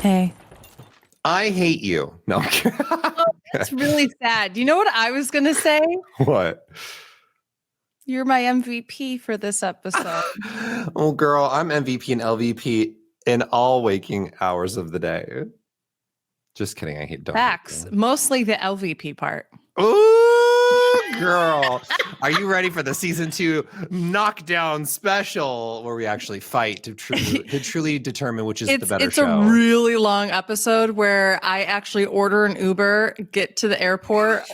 Hey. I hate you. No. Oh, that's really sad. You know what I was going to say? What? You're my MVP for this episode. Oh, girl, I'm MVP and LVP in all waking hours of the day. Just kidding. I hate don't. Facts. Mostly the LVP part. Ooh, girl. Are you ready for the season 2 knockdown special where we actually fight to truly determine which is the better show? It's a really long episode where I actually order an Uber, get to the airport,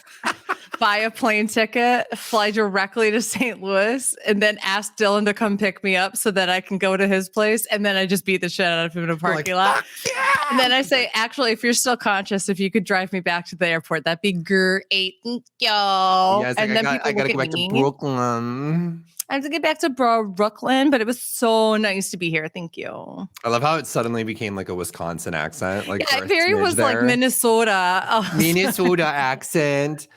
buy a plane ticket, fly directly to St. Louis, and then ask Dylan to come pick me up so that I can go to his place. And then I just beat the shit out of him in a parking lot. Yeah! And then I say, actually, if you're still conscious, if you could drive me back to the airport, that'd be great. Thank you. Yeah, and then I gotta get back to Brooklyn. I have to get back to Brooklyn, but it was so nice to be here. Thank you. I love how it suddenly became like a Wisconsin accent. Like yeah, Perry was there. like Minnesota. Oh, Minnesota accent.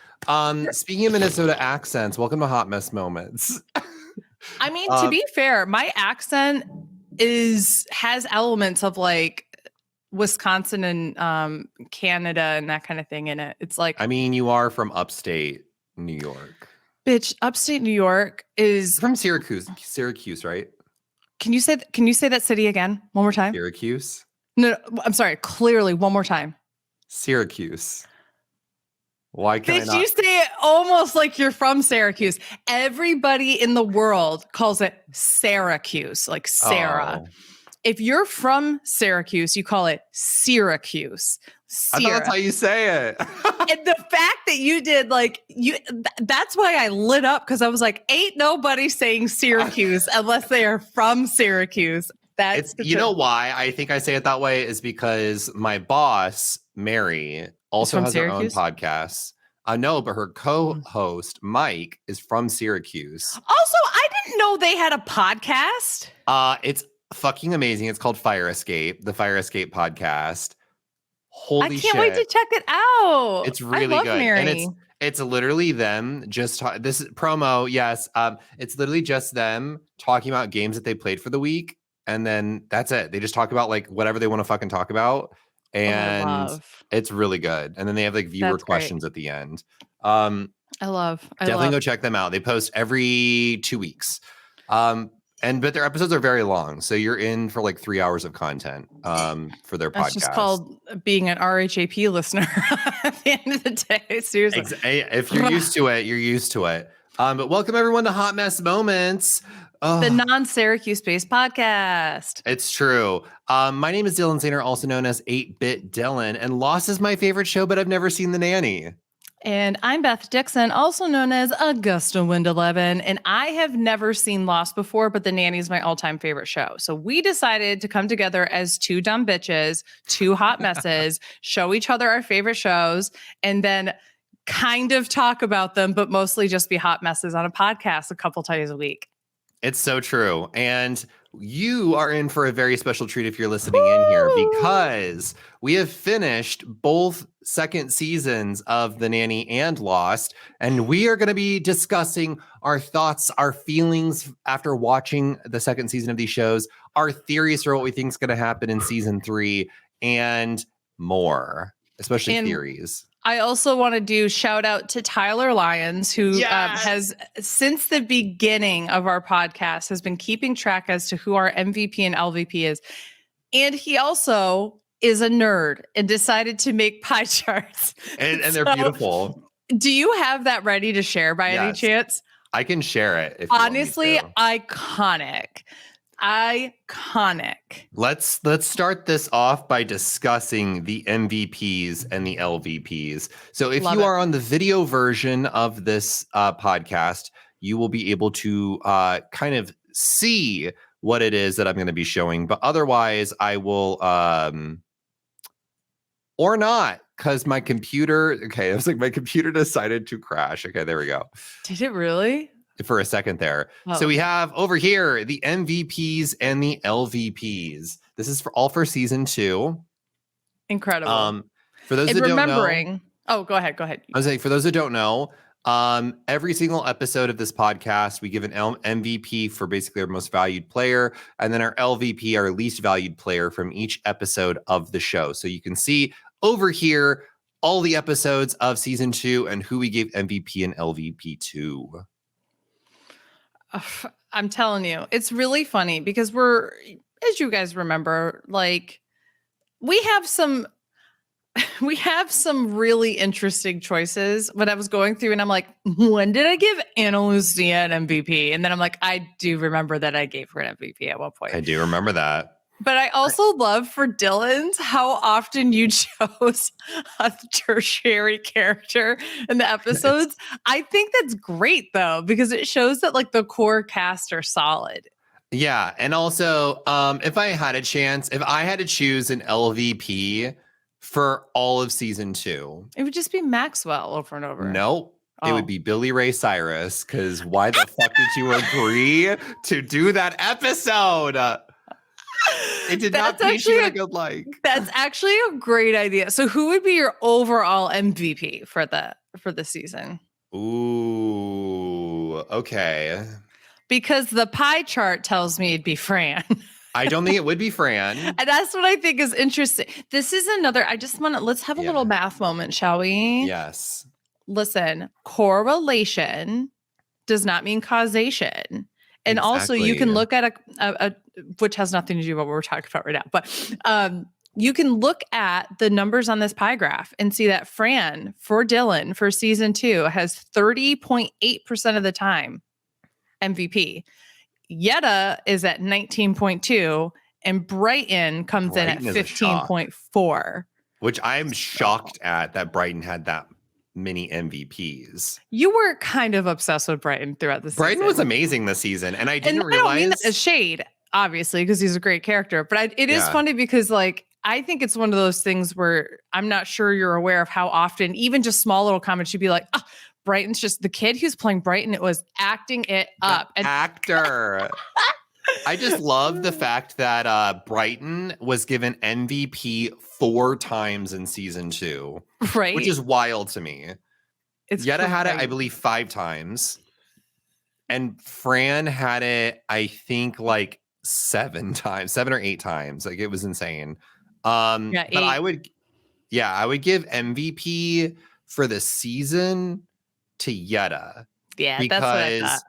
Speaking of Minnesota accents, welcome to Hot Mess Moments. I mean, to be fair, my accent has elements of like Wisconsin and Canada and that kind of thing in it. It's like, I mean, you are from upstate New York. Bitch, upstate New York is from Syracuse, right? Can you say that city again one more time? Syracuse? No, I'm sorry. Clearly, one more time. Syracuse. Why can't Bitch, you say it almost like you're from Syracuse. Everybody in the world calls it Syracuse, like Sarah. Oh. If you're from Syracuse, you call it Syracuse. I thought that's how you say it. And the fact that you did, like, that's why I lit up, because I was like, ain't nobody saying Syracuse unless they are from Syracuse. You know why I think I say it that way is because my boss, Mary, also has Syracuse? her own podcast. I know, but her co-host, Mike, is from Syracuse. Also, I didn't know they had a podcast. It's fucking amazing. It's called Fire Escape, the Fire Escape podcast. Holy shit. I can't wait to check it out. It's really good. Mary. And it's literally them just this is promo, yes. It's literally just them talking about games that they played for the week, and then that's it. They just talk about like whatever they want to fucking talk about. And it's really good. And then they have like viewer questions at the end. Definitely go check them out. They post every 2 weeks. But their episodes are very long, so you're in for like 3 hours of content for their podcast. That's just called being an RHAP listener at the end of the day. Seriously, if you're used to it, you're used to it. But welcome everyone to Hot Mess Moments, the non-Syracuse-based podcast. It's true. My name is Dylan Zahner, also known as 8-Bit Dylan, and Lost is my favorite show, but I've never seen The Nanny. And I'm Beth Dixon, also known as Augusta Wind11, and I have never seen Lost before, but The Nanny is my all-time favorite show. So we decided to come together as two dumb bitches, two hot messes, show each other our favorite shows, and then kind of talk about them, but mostly just be hot messes on a podcast a couple times a week. It's so true. And you are in for a very special treat if you're listening in here, because we have finished both second seasons of The Nanny and Lost, and we are going to be discussing our thoughts, our feelings after watching the second season of these shows, our theories for what we think is going to happen in season 3, and more, especially theories. I also want to do shout out to Tyler Lyons, who has, since the beginning of our podcast, has been keeping track as to who our MVP and LVP is. And he also is a nerd and decided to make pie charts. And they're beautiful. Do you have that ready to share by any chance? I can share it. If honestly, iconic. Let's start this off by discussing the MVPs and the LVPs. So if you are on the video version of this podcast, you will be able to kind of see what it is that I'm going to be showing. But otherwise, I will or not, because my computer. Okay, it was like my computer decided to crash. Okay, there we go. Did it really? For a second there. Oh. So we have over here the MVPs and the LVPs. This is all for season 2. Incredible. For those that don't know. Oh, go ahead. I was saying, for those that don't know, Every single episode of this podcast, we give an MVP for basically our most valued player, and then our LVP, our least valued player from each episode of the show. So you can see over here all the episodes of season 2 and who we gave MVP and LVP to. I'm telling you, it's really funny because we're, as you guys remember, like we have some really interesting choices. When I was going through and I'm like, when did I give Anna Lucia an MVP? And then I'm like, I do remember that I gave her an MVP at one point. I do remember that. But I also love for Dylan's how often you chose a tertiary character in the episodes. I think that's great though, because it shows that like the core cast are solid. Yeah. And also, if I had a chance, if I had to choose an LVP for all of season 2, it would just be Maxwell over and over. Nope. It would be Billy Ray Cyrus, because why the fuck did you agree to do that episode? It did not paint you in a good light. That's actually a great idea. So who would be your overall MVP for the season? Ooh, okay. Because the pie chart tells me it'd be Fran. I don't think it would be Fran. And that's what I think is interesting. This is another, let's have a little math moment, shall we? Yes. Listen, correlation does not mean causation. And also you can look at a which has nothing to do with what we're talking about right now, but you can look at the numbers on this pie graph and see that Fran for Dylan for season 2 has 30.8% of the time MVP. Yetta is at 19.2 and Brighton comes in at 15.4. Which I'm shocked at that Brighton had that many MVPs. You were kind of obsessed with Brighton throughout the season. Brighton was amazing this season, and I didn't realize. I don't mean that as shade, obviously, because he's a great character. But it is funny because, like, I think it's one of those things where I'm not sure you're aware of how often, even just small little comments, you'd be like, oh, Brighton's just the kid who's playing Brighton. It was acting it up. Actor. I just love the fact that Brighton was given MVP 4 times in season 2, right? Which is wild to me. Yetta had it, I believe, 5 times, and Fran had it, I think, like 7 or 8 times. Like it was insane. But I would give MVP for the season to Yetta. Yeah, that's what I thought.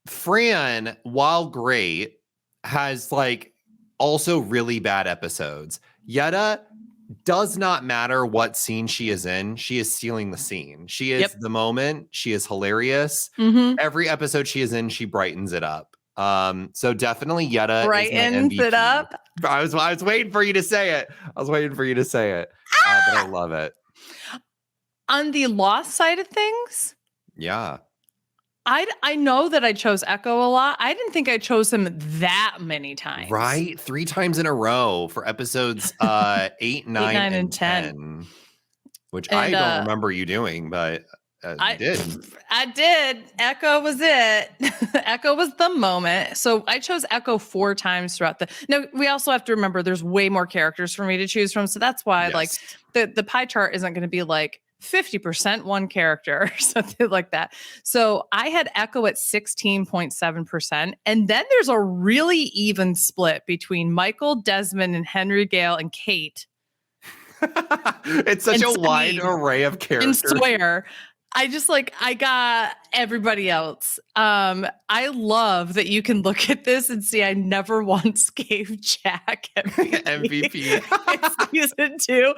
Fran, while great, has like also really bad episodes. Yetta, does not matter what scene she is in. She is stealing the scene. She is the moment. She is hilarious. Mm-hmm. Every episode she is in, she brightens it up. So definitely Yetta brightens it up. I was waiting for you to say it. But I love it. On the Lost side of things, yeah. I know that I chose Echo a lot. I didn't think I chose him that many times. Right? 3 times in a row for episodes 8, 9, and 10. Which I don't remember you doing, but you did. I did. Echo was it. Echo was the moment. So I chose Echo 4 times throughout Now, we also have to remember there's way more characters for me to choose from. So that's why like the pie chart isn't going to be like 50% one character or something like that. So I had Echo at 16.7%. And then there's a really even split between Michael, Desmond, and Henry Gale and Kate. It's such a wide array of characters. And Sawyer. I got everybody else. I love that you can look at this and see I never once gave Jack MVP. in season 2.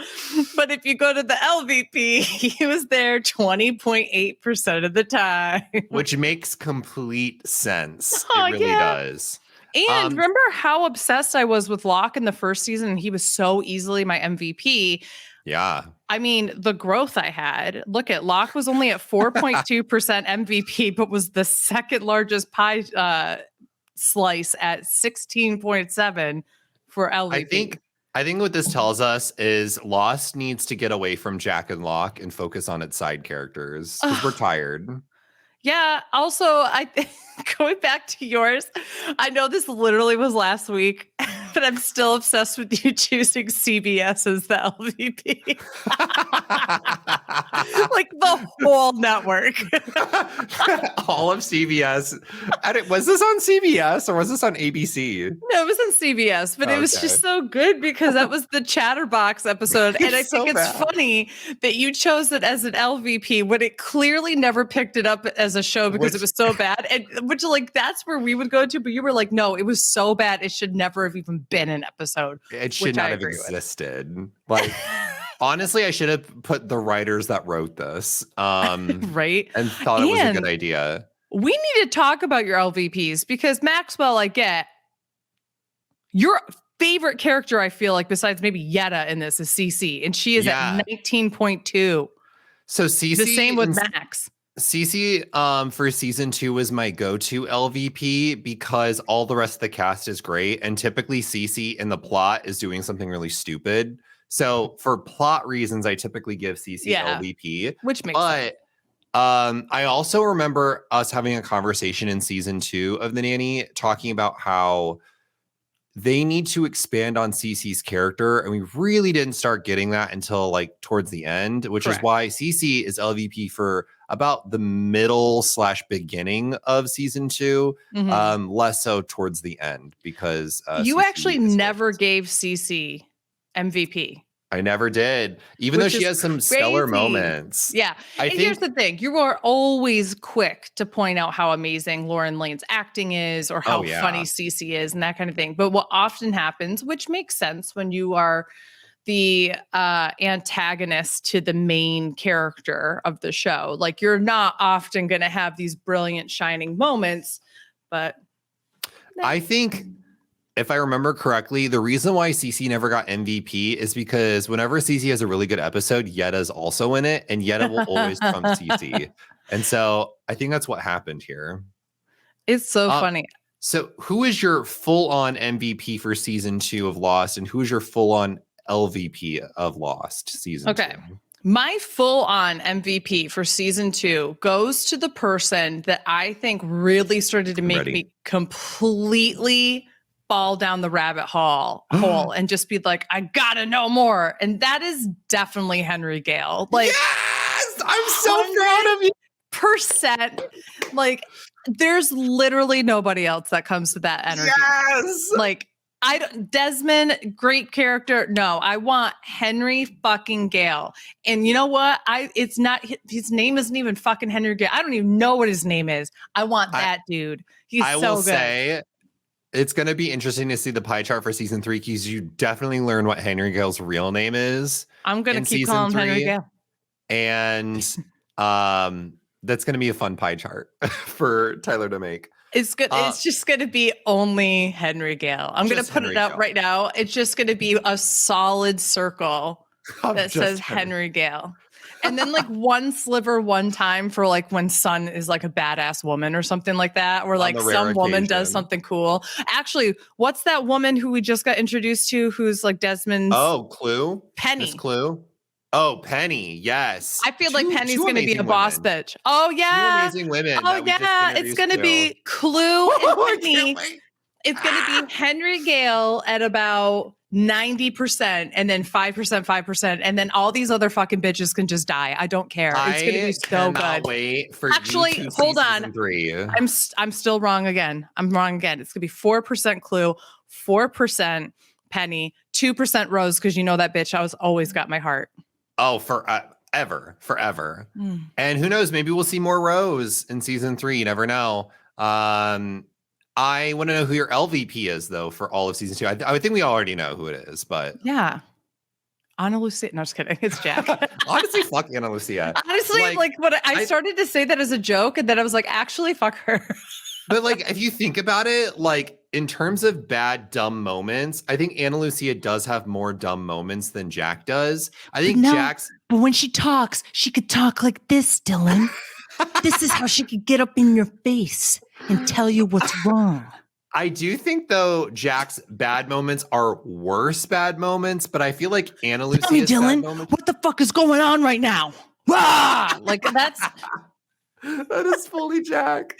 But if you go to the LVP, he was there 20.8% of the time. Which makes complete sense. It really does. And remember how obsessed I was with Locke in the first season, and he was so easily my MVP. Yeah. I mean, the growth I had. Look at Locke was only at 4.2% MVP, but was the second largest pie slice at 16.7 for LVP. I think what this tells us is Lost needs to get away from Jack and Locke and focus on its side characters because we're tired. Yeah. Also, going back to yours, I know this literally was last week, but I'm still obsessed with you choosing CBS as the LVP. Like the whole network. All of CBS. Was this on CBS or was this on ABC? No, it was on CBS, but it was just so good because that was the Chatterbox episode. And I think it's funny that you chose it as an LVP when it clearly never picked it up as a show because it was so bad. And which, like, that's where we would go to. But you were like, no, it was so bad. It should never have even been an episode. It should not have existed. Like, honestly, I should have put the writers that wrote this. Right. And thought it was a good idea. We need to talk about your LVPs because Maxwell, I get your favorite character, I feel like, besides maybe Yetta in this is Cece, and she is at 19.2. So Cece, the same with Max. Cece, for season 2 was my go-to LVP because all the rest of the cast is great, and typically Cece in the plot is doing something really stupid. So for plot reasons, I typically give Cece LVP, which makes sense. I also remember us having a conversation in season 2 of The Nanny talking about how they need to expand on Cece's character, and we really didn't start getting that until like towards the end, which is why Cece is LVP for about the middle / beginning of season 2, less so towards the end because you Cece actually never gave Cece MVP. I never did, even though she has some stellar moments. Yeah. And here's the thing. You are always quick to point out how amazing Lauren Lane's acting is or how funny Cece is and that kind of thing. But what often happens, which makes sense when you are the antagonist to the main character of the show, like you're not often going to have these brilliant shining moments, but I think if I remember correctly, the reason why Cece never got MVP is because whenever Cece has a really good episode, Yetta's also in it, and Yetta will always trump Cece. And so I think that's what happened here. It's so funny. So who is your full-on MVP for season 2 of Lost, and who is your full-on LVP of Lost season 2? My full-on MVP for season 2 goes to the person that I think really started to make me completely fall down the rabbit hole and just be like, I gotta know more. And that is definitely Henry Gale. Like, yes, I'm so proud of you. Percent. Like, there's literally nobody else that comes to that energy. Yes. Like, Desmond, great character. No, I want Henry fucking Gale. And you know what? It's not, his name isn't even fucking Henry Gale. I don't even know what his name is. I want that dude. He's so good. I will say, it's going to be interesting to see the pie chart for season 3 because you definitely learn what Henry Gale's real name is. I'm going to keep calling him Henry Gale. And that's going to be a fun pie chart for Tyler to make. It's good. It's just going to be only Henry Gale. I'm going to put it up right now. It's just going to be a solid circle that says Henry Gale. And then like one sliver one time for like when Sun is like a badass woman or something like that, or like some woman does something cool. Actually, what's that woman who we just got introduced to who's like Desmond's? Oh, Clue? Penny. Miss Clue? Oh, Penny. Yes. I feel like Penny's going to be a boss bitch. Oh, yeah. 2 amazing women. Oh, yeah. It's going to be Clue and Penny. It's going to be Henry Gale at about 90% and then 5%, and then all these other fucking bitches can just die. I don't care. It's going to be so good. Wait for actually, you to hold see on. Season 3. I'm still wrong again. I'm wrong again. It's going to be 4% Clue, 4% Penny, 2% Rose, because you know that bitch always got my heart. Oh, forever. And who knows? Maybe we'll see more Rose in season 3. You never know. I want to know who your LVP is, though, for all of season 2. I think we already know who it is, but yeah, Ana Lucia. No, just kidding. It's Jack. Honestly, fuck Ana Lucia. Honestly, like what I started to say that as a joke, and then I was like, actually, fuck her. But like, if you think about it, like in terms of bad, dumb moments, I think Ana Lucia does have more dumb moments than Jack does. I think Jack's. But when she talks, she could talk like this, Dylan. This is how she could get up in your face and tell you what's wrong. I do think, though, Jack's bad moments are worse bad moments, but I feel like Ana Lucia's tell me, Dylan, bad moments. what the fuck is going on right now? Rah! Like that's That is fully Jack.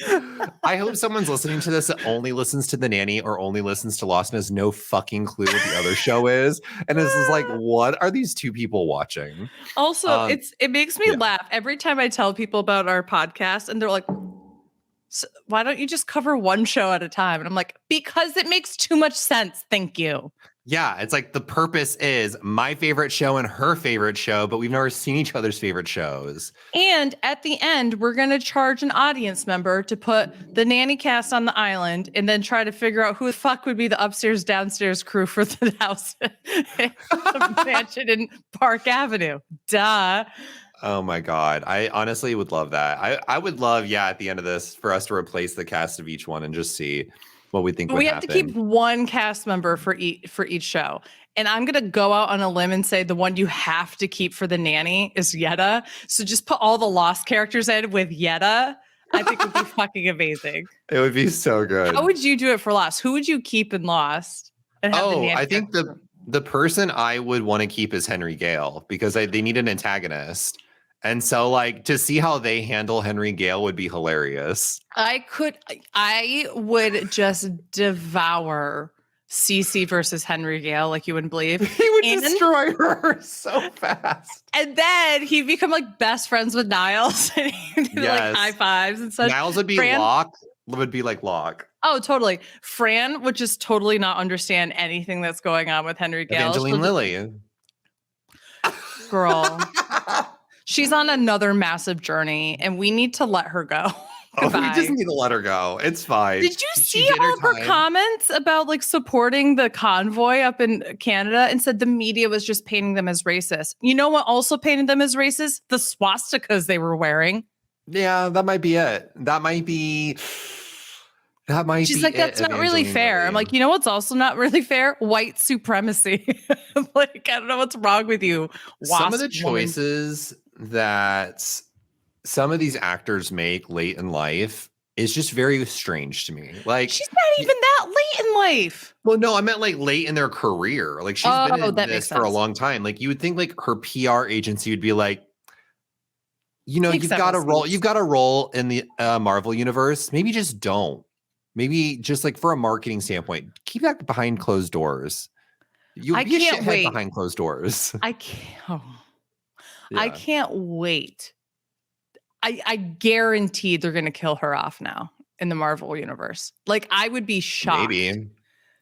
I hope someone's listening to this that only listens to The Nanny or only listens to Lost and has no fucking clue what the other show is. And this is like, what are these two people watching? Also, it makes me yeah. laugh every time I tell people about our podcast, and they're like, so why don't you just cover one show at a time? And I'm like, because it makes too much sense. Thank you. Yeah, it's like the purpose is my favorite show and her favorite show, but we've never seen each other's favorite shows. And at the end, we're going to charge an audience member to put the nanny cast on the island and then try to figure out who the fuck would be the upstairs, downstairs crew for the house the mansion in Park Avenue. Duh. Oh my God. I honestly would love that. I would love, at the end of this for us to replace the cast of each one and just see what we think would happen. We have to keep one cast member for each show. And I'm going to go out on a limb and say the one you have to keep for the nanny is Yetta. So just put all the Lost characters in with Yetta. I think it would be fucking amazing. It would be so good. How would you do it for Lost? Who would you keep in Lost? And have the nanny I think the person I would want to keep is Henry Gale because they need an antagonist. And so, like, to see how they handle Henry Gale would be hilarious. I would just devour Cece versus Henry Gale like you wouldn't believe. He would destroy her so fast. And then he'd become like best friends with Niles and he'd do like high fives and such. Niles would be like Locke. Oh, totally. Fran would just totally not understand anything that's going on with Henry Gale. Evangeline Lilly. Girl. She's on another massive journey, and we need to let her go. We just need to let her go. It's fine. Did you see all of her comments about like supporting the convoy up in Canada and said the media was just painting them as racist? You know what also painted them as racist? The swastikas they were wearing. Yeah, that might be it. She's like, that's not really fair. I'm like, you know what's also not really fair? White supremacy. Like, I don't know what's wrong with you. Some of the choices that some of these actors make late in life is just very strange to me. Like, she's not even that late in life. Well, no, I meant like late in their career. Like, she's been in this for a long time. Like, you would think like her PR agency would be like, you know, you've got a role in the Marvel universe. Maybe just don't. Maybe just like for a marketing standpoint, keep that behind closed doors. You'll be a shithead behind closed doors. I can't wait. I guarantee they're going to kill her off now in the Marvel universe. Like, I would be shocked. Maybe.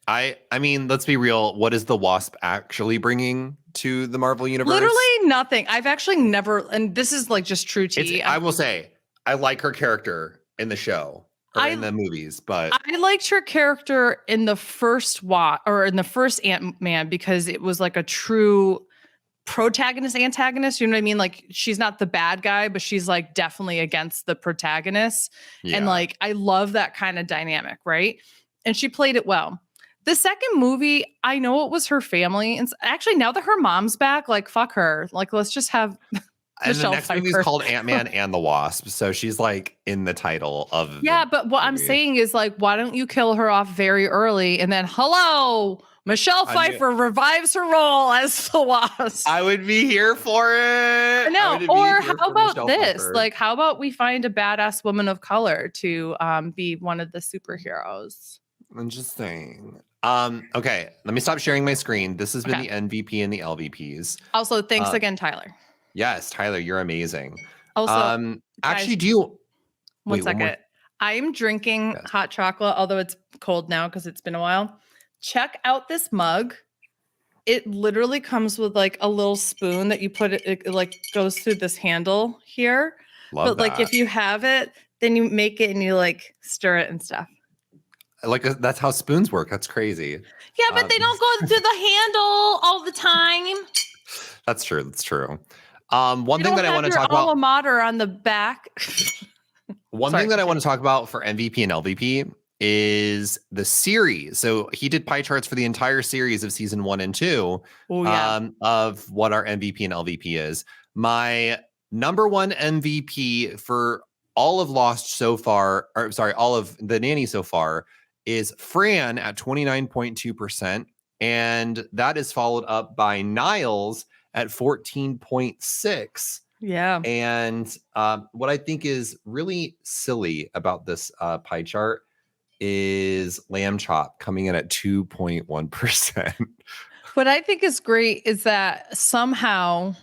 I mean, let's be real. What is the Wasp actually bringing to the Marvel universe? Literally nothing. I've actually never, and this is like just true tea. I will say, I like her character in the show. In the movies, but I liked her character in the first in the first Ant-Man because it was like a true protagonist-antagonist. You know what I mean? Like, she's not the bad guy, but she's like definitely against the protagonist. Yeah. And like, I love that kind of dynamic, right? And she played it well. The second movie, I know it was her family, and actually now that her mom's back, like, fuck her. Like, let's just have. And the next movie is called Ant-Man and the Wasp. So she's like in the title of but what I'm saying is like, why don't you kill her off very early and then Michelle Pfeiffer revives her role as the Wasp. I would be here for it. No, or how about this? Like, how about we find a badass woman of color to be one of the superheroes? Interesting. Okay, let me stop sharing my screen. This has been the MVP and the LVPs. Also, thanks again, Tyler. Yes, Tyler, you're amazing. Also, actually, do you? One second. I'm drinking hot chocolate, although it's cold now because it's been a while. Check out this mug. It literally comes with like a little spoon that you put it like goes through this handle here. But like if you have it, then you make it and you like stir it and stuff. Like that's how spoons work. That's crazy. Yeah, but they don't go through the handle all the time. That's true. That's true. One thing that I want to talk about. Alma mater on the back. One thing that I want to talk about for MVP and LVP is the series. So he did pie charts for the entire series of season 1 and 2 of what our MVP and LVP is. My number one MVP for all of Lost so far, or sorry, all of the Nanny so far is Fran at 29.2%. And that is followed up by Niles at 14.6%. Yeah. And what I think is really silly about this pie chart is lamb chop coming in at 2.1%. What I think is great is that somehow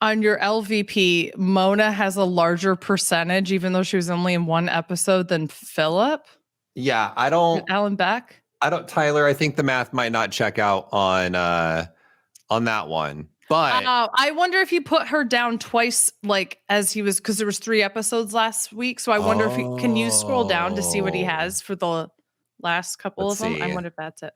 on your LVP, Mona has a larger percentage, even though she was only in one episode, than Philip. Yeah, Alan Beck. Tyler, I think the math might not check out on that one. But I wonder if you put her down twice, like as he was, because there was 3 episodes last week. So I wonder if can you scroll down to see what he has for the last couple Let's of them? I see. wonder if that's it.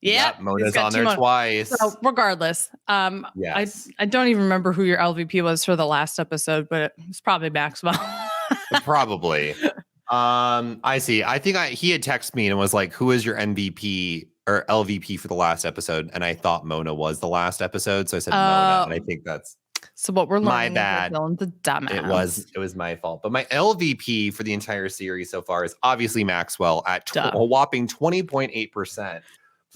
Yeah, Yep, Mona's on there twice. So regardless, Yes. I don't even remember who your LVP was for the last episode, but it was probably Maxwell. Probably. I see. I think he had texted me and was like, "Who is your MVP or LVP for the last episode?" And I thought Mona was the last episode, so I said Mona, and I think that's so. What we're learning, my bad. The dumbass. It was my fault. But my LVP for the entire series so far is obviously Maxwell at a whopping 20.8%,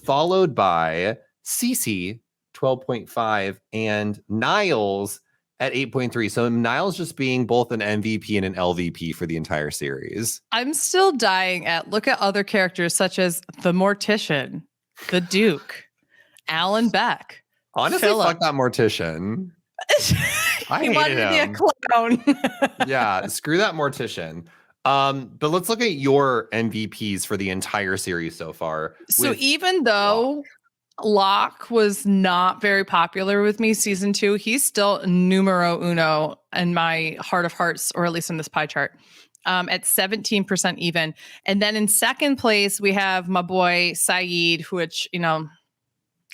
followed by Cece 12.5 and Niles at 8.3. So Niles just being both an MVP and an LVP for the entire series. I'm still dying at look at other characters such as the Mortician, the Duke, Alan Beck. Honestly, Phillip. fuck that Mortician. He wanted to be a clown. Yeah, screw that Mortician. But let's look at your MVPs for the entire series so far. So even though Locke was not very popular with me season 2, he's still numero uno in my heart of hearts, or at least in this pie chart, at 17% even. And then in second place, we have my boy Saeed, which,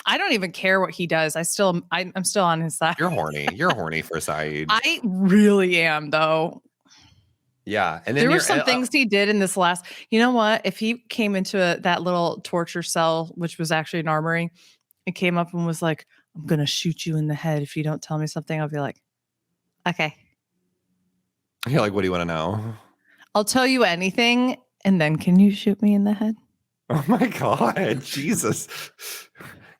I don't even care what he does. I'm still on his side. You're horny. You're horny for Saeed. I really am, though. Yeah. And then there were some things he did in this last, you know what? If he came into that little torture cell, which was actually an armory, and came up and was like, "I'm going to shoot you in the head if you don't tell me something," I'll be like, "Okay." You're like, what do you want to know? I'll tell you anything. And then can you shoot me in the head? Oh my God. Jesus.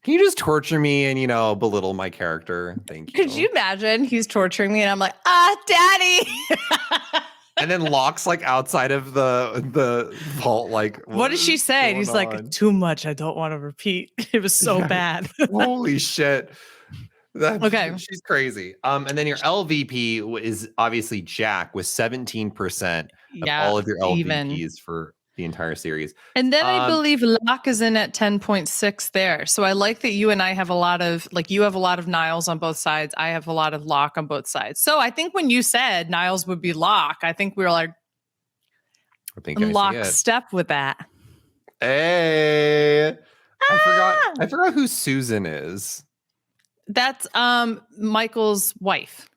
Can you just torture me and, belittle my character? Thank you. Could you imagine he's torturing me and I'm like, Daddy. And then Locke's like outside of the vault, like, what does she say? And he's like, "Too much. I don't want to repeat. It was so bad." Holy shit. Okay. She's crazy. And then your LVP is obviously Jack with 17% of all of your LVPs for the entire series. And then I believe Locke is in at 10.6 there. So I like that you and I have a lot of, you have a lot of Niles on both sides. I have a lot of Locke on both sides. So I think when you said Niles would be Locke, I think we were like, lockstep with that. Hey, I forgot who Susan is. That's Michael's wife.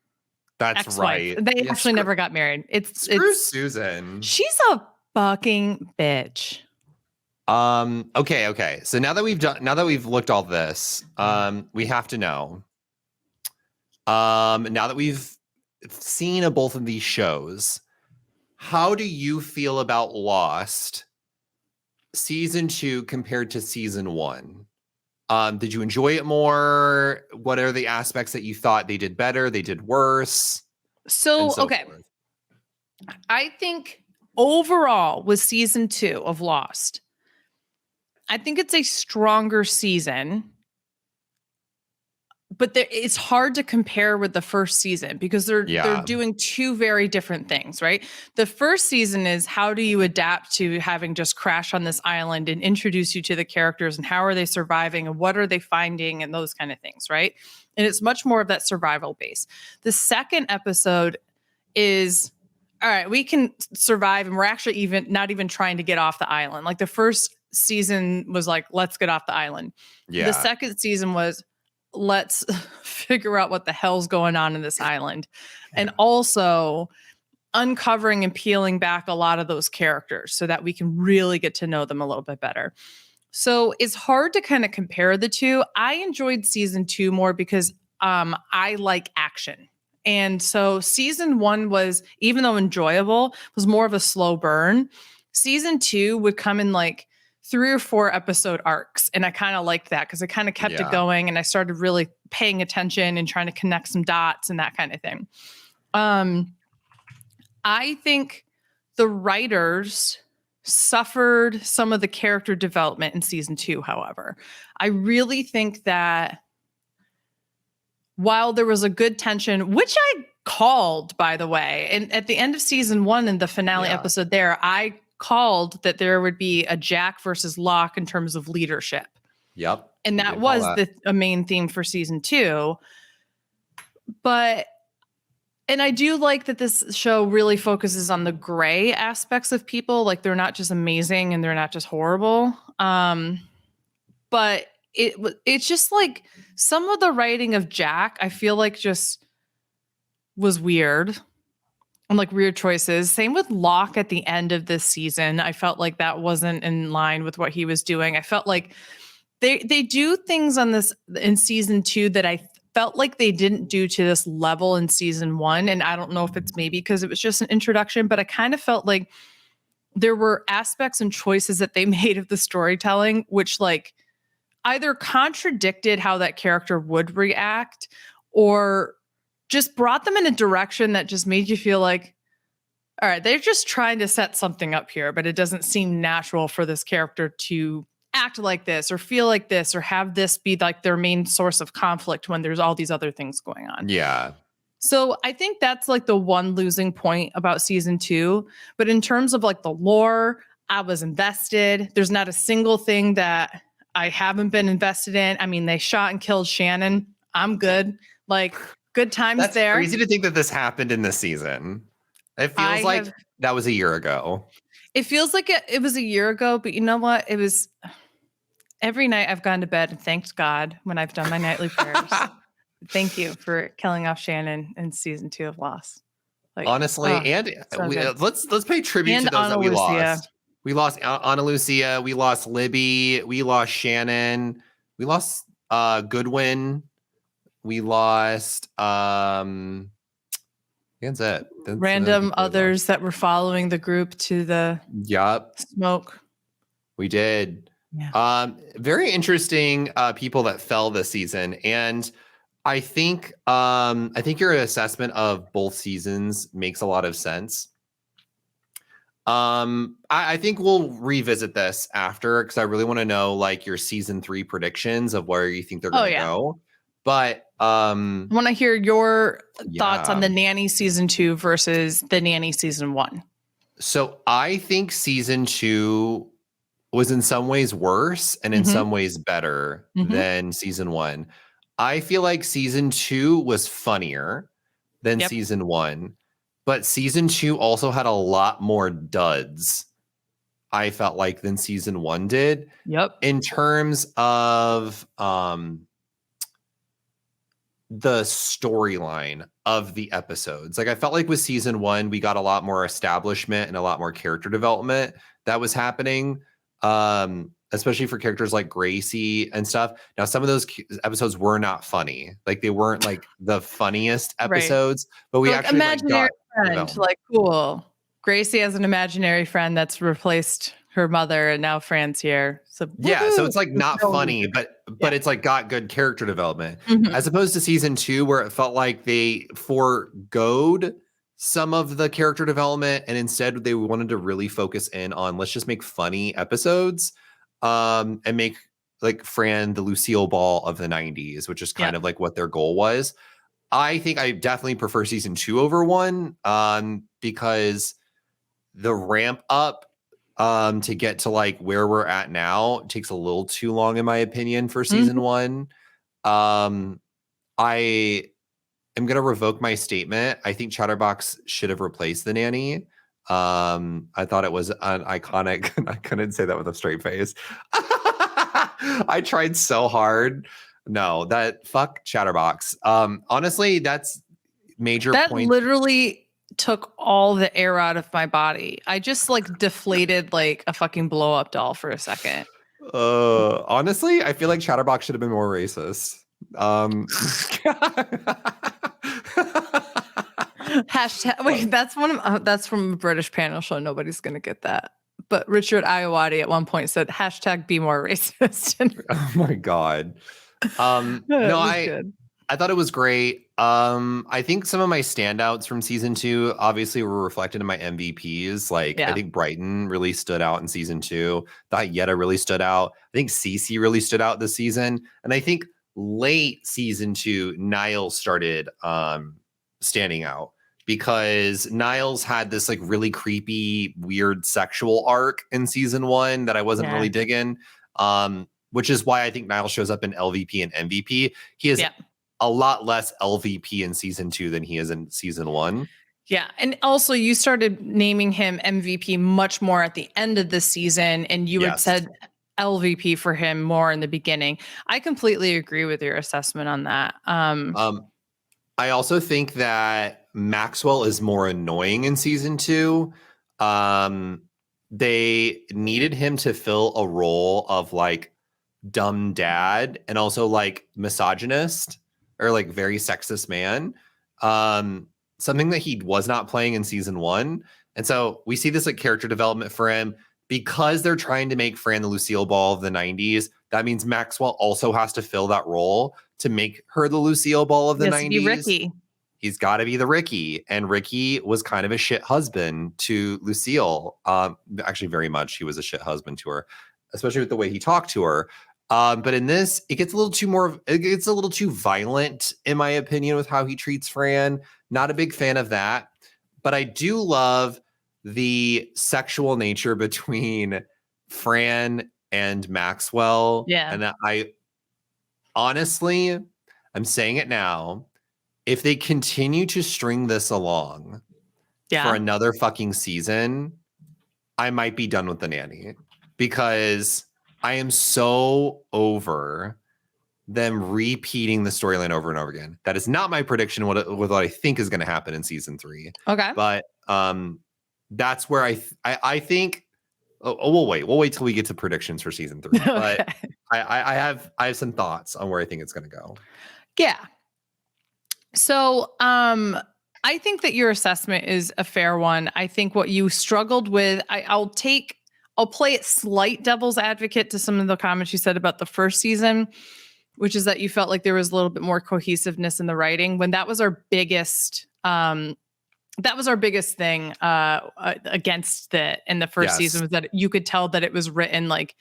That's ex-wife. right. They actually never got married. It's Susan. She's a fucking bitch. Okay. So now that we've looked all this, we have to know. Now that we've seen both of these shows, how do you feel about Lost season 2 compared to season 1? Did you enjoy it more? What are the aspects that you thought they did better, they did worse? So okay. Forth. I think overall with season 2 of Lost, I think it's a stronger season, but it's hard to compare with the first season because they're doing 2 very different things, right? The first season is how do you adapt to having just crash on this island and introduce you to the characters and how are they surviving and what are they finding and those kind of things, right? And it's much more of that survival base. The second episode is, all right, we can survive and we're actually not even trying to get off the island. Like the first season was like, let's get off the island. Yeah. The second season was, let's figure out what the hell's going on in this island. And also uncovering and peeling back a lot of those characters so that we can really get to know them a little bit better. So it's hard to kind of compare the two. I enjoyed season 2 more because I like action. And so season 1 was, even though enjoyable, was more of a slow burn. Season 2 would come in like 3 or 4 episode arcs. And I kind of liked that because it kind of kept it going. And I started really paying attention and trying to connect some dots and that kind of thing. I think the writers suffered some of the character development in season 2, however. I really think that while there was a good tension, which I called, by the way, and at the end of season 1 in the finale episode there, I called that there would be a Jack versus Locke in terms of leadership. Yep. And that was a main theme for season 2. But, and I do like that this show really focuses on the gray aspects of people. Like they're not just amazing and they're not just horrible. But it's just like some of the writing of Jack, I feel like just was weird. And like weird choices. Same with Locke at the end of this season. I felt like that wasn't in line with what he was doing. I felt like they do things on this in season 2 that I felt like they didn't do to this level in season 1. And I don't know if it's maybe because it was just an introduction, but I kind of felt like there were aspects and choices that they made of the storytelling, which like either contradicted how that character would react or just brought them in a direction that just made you feel like, all right, they're just trying to set something up here, but it doesn't seem natural for this character to act like this or feel like this or have this be like their main source of conflict when there's all these other things going on. Yeah. So I think that's like the one losing point about season 2. But in terms of like the lore, I was invested. There's not a single thing that I haven't been invested in. I mean, they shot and killed Shannon. I'm good. Like, good times. That's there. Crazy to think that this happened in this season. It feels that was a year ago. It feels like it was a year ago, but you know what? It was every night I've gone to bed and thanked God when I've done my nightly prayers. Thank you for killing off Shannon in season 2 of Lost. Like, honestly, let's pay tribute to those Ana that we Lucia. lost. We lost Ana Lucia. We lost Libby. We lost Shannon. We lost Goodwin. We lost that's it. Random others that were following the group to the smoke. We did. Yeah. Very interesting people that fell this season. And I think your assessment of both seasons makes a lot of sense. I think we'll revisit this after because I really want to know like your season 3 predictions of where you think they're going to go. But I want to hear your thoughts on the Nanny season 2 versus the Nanny season 1. So I think season 2 was in some ways worse and in some ways better than season 1. I feel like season 2 was funnier than season 1, but season 2 also had a lot more duds. I felt like than season 1 did. Yep. In terms of the storyline of the episodes. Like I felt like with season 1, we got a lot more establishment and a lot more character development that was happening. Especially for characters like Gracie and stuff. Now, some of those episodes were not funny. Like they weren't like the funniest episodes, but we actually imaginary friend, like cool. Gracie has an imaginary friend that's replaced her mother, and now Fran's here. So so it's like not funny, but it's like got good character development, as opposed to season 2 where it felt like they forgoed some of the character development and instead they wanted to really focus in on let's just make funny episodes and make like Fran the Lucille Ball of the 90s, which is kind of like what their goal was. I think I definitely prefer season 2 over 1 because the ramp up to get to like where we're at now takes a little too long in my opinion for season 1. I am going to revoke my statement. I think Chatterbox should have replaced the Nanny. I thought it was an iconic. I couldn't say that with a straight face. I tried so hard. No, fuck Chatterbox. Honestly, that's major point. Literally took all the air out of my body. I just like deflated like a fucking blow up doll for a second. Honestly, I feel like Chatterbox should have been more racist. Hashtag, wait, that's from a British panel show. Nobody's gonna get that. But Richard Iowati at one point said, hashtag be more racist. Oh my God. It No, was good. I thought it was great. I think some of my standouts from season 2 obviously were reflected in my MVPs. Like, I Yeah. think Brighton really stood out in season 2. Thought Yetta really stood out. I think Cece really stood out this season. And I think late season 2, Niles started standing out because Niles had this like really creepy, weird sexual arc in season 1 that I wasn't really digging. Which is why I think Niles shows up in LVP and MVP. He is a lot less LVP in season 2 than he is in season 1. Yeah. And also you started naming him MVP much more at the end of the season, and you had said LVP for him more in the beginning. I completely agree with your assessment on that. I also think that Maxwell is more annoying in season 2. They needed him to fill a role of like dumb dad and also like misogynist or like very sexist man. Something that he was not playing in season 1. And so we see this like character development for him because they're trying to make Fran the Lucille Ball of the 90s. That means Maxwell also has to fill that role to make her the Lucille Ball of the 90s. Be Ricky. He's got to be the Ricky. And Ricky was kind of a shit husband to Lucille. Actually, very much. He was a shit husband to her, especially with the way he talked to her. But in this, it gets a little too violent, in my opinion, with how he treats Fran. Not a big fan of that. But I do love the sexual nature between Fran and Maxwell. Yeah. And I honestly, I'm saying it now. If they continue to string this along for another fucking season, I might be done with the nanny because I am so over them repeating the storyline over and over again. That is not my prediction with what I think is going to happen in season 3. Okay. But that's where I think we'll wait till we get to predictions for season 3. Okay. But I have some thoughts on where I think it's going to go. Yeah. So I think that your assessment is a fair one. I think what you struggled with, I'll play it slight devil's advocate to some of the comments you said about the first season, which is that you felt like there was a little bit more cohesiveness in the writing when that was our biggest thing against it in the first season, was that you could tell that it was written like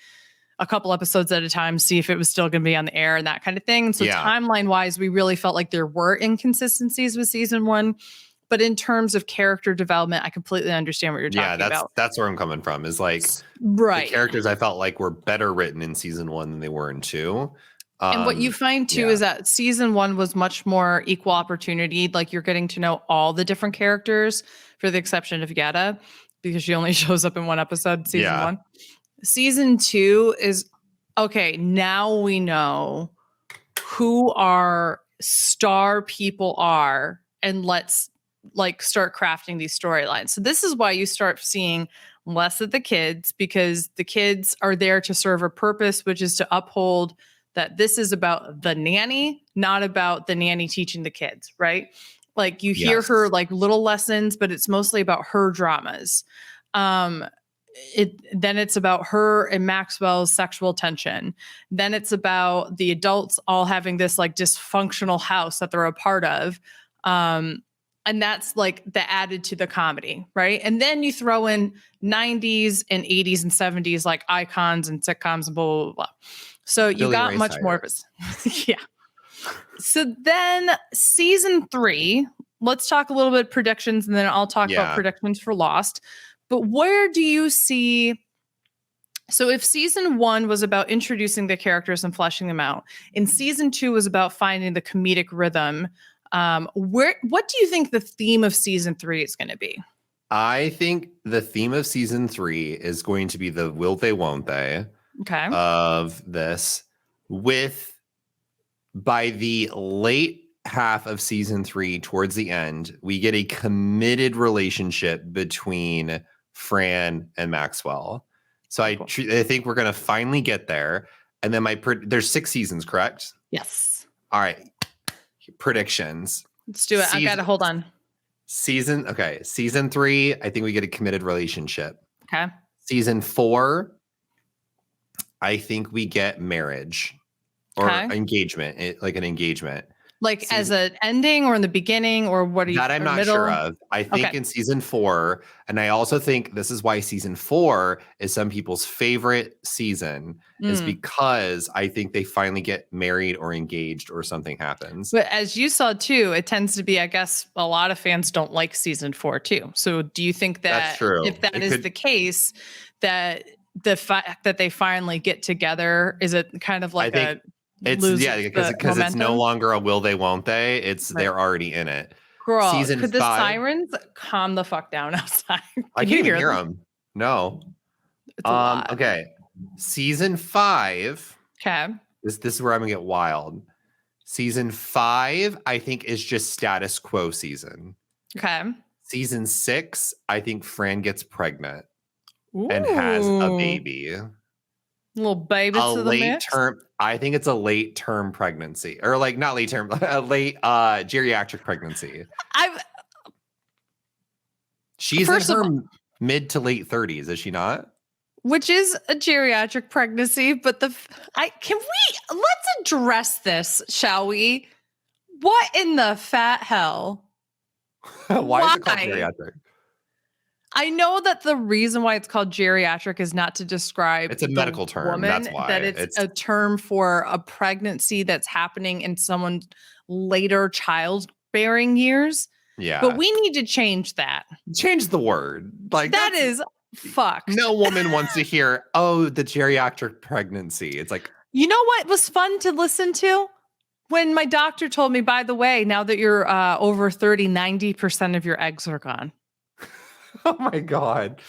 a couple episodes at a time, see if it was still going to be on the air and that kind of thing. So timeline wise, we really felt like there were inconsistencies with season 1. But in terms of character development, I completely understand what you're talking about. That's where I'm coming from, is like the characters I felt like were better written in season 1 than they were in 2. And what you find too is that season 1 was much more equal opportunity. Like you're getting to know all the different characters, for the exception of Yetta, because she only shows up in one episode, season 1. Season 2 is, okay, now we know who our star people are, and let's like start crafting these storylines. So this is why you start seeing less of the kids, because the kids are there to serve a purpose, which is to uphold that this is about the nanny, not about the nanny teaching the kids, right? Like you hear her like little lessons, but it's mostly about her dramas. Then it's about her and Maxwell's sexual tension. Then it's about the adults all having this like dysfunctional house that they're a part of. And that's like the added to the comedy, right? And then you throw in 90s and 80s and 70s like icons and sitcoms and blah, blah, blah, blah. So you got much more of it. Yeah. So then season 3, let's talk a little bit predictions, and then I'll talk about predictions for Lost. But where do you see, so if season 1 was about introducing the characters and fleshing them out, and season 2 was about finding the comedic rhythm, what do you think the theme of season 3 is going to be? I think the theme of season 3 is going to be the will they, won't they of this, with by the late half of season 3, towards the end, we get a committed relationship between Fran and Maxwell. So I think we're going to finally get there. And then there's 6 seasons, correct? Yes. All right. Predictions. Let's do it. I got to hold on. Season 3, I think we get a committed relationship. Okay. Season 4, I think we get marriage or engagement, like an engagement. Like as an ending or in the beginning or what are you? That I'm not middle? sure of. I think in season 4, and I also think this is why season 4 is some people's favorite season, is because I think they finally get married or engaged or something happens. But as you saw too, it tends to be, I guess, a lot of fans don't like season 4 too. So do you think that That's true. If that is the case, that the fact that they finally get together, is it kind of like because it's no longer a will they won't they, it's they're already in it. Girl, season could 5, the sirens calm the fuck down outside? I can't even hear them. No. It's a lot. Okay. Season 5. Okay. This is where I'm gonna get wild. Season 5, I think, is just status quo season. Okay. Season 6, I think Fran gets pregnant and has a baby. Little baby to the mix. I think it's a late term pregnancy, or like not late term, a late geriatric pregnancy. She's in her mid to late 30s, is she not? Which is a geriatric pregnancy, but let's address this, shall we? What in the fat hell? Why is it called geriatric? I know that the reason why it's called geriatric is not to describe it's a medical term. That's why that it's a term for a pregnancy that's happening in someone's later childbearing years. Yeah, but we need to change that. Change the word. Like that is fucked. No woman wants to hear, oh, the geriatric pregnancy. It's like, you know what was fun to listen to? When my doctor told me, by the way, now that you're over 30, 90% of your eggs are gone. Oh my God.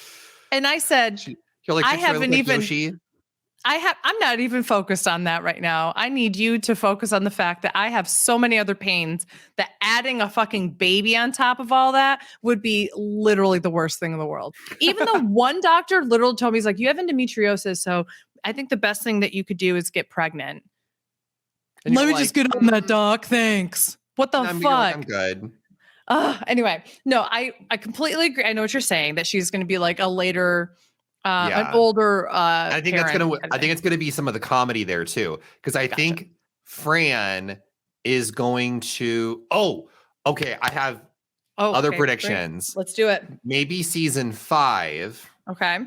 And I said, you're like, I haven't even, Yoshi? I'm not even focused on that right now. I need you to focus on the fact that I have so many other pains that adding a fucking baby on top of all that would be literally the worst thing in the world. Even though one doctor literally told me, he's like, you have endometriosis. So I think the best thing that you could do is get pregnant. Let me just get on that, doc. Thanks. What the fuck? I'm good. Anyway, no, I completely agree. I know what you're saying, that she's going to be like a later, an older. I think it's gonna be some of the comedy there too, because I think Fran is going to. Oh, okay. I have other predictions. Great. Let's do it. Maybe season 5. Okay.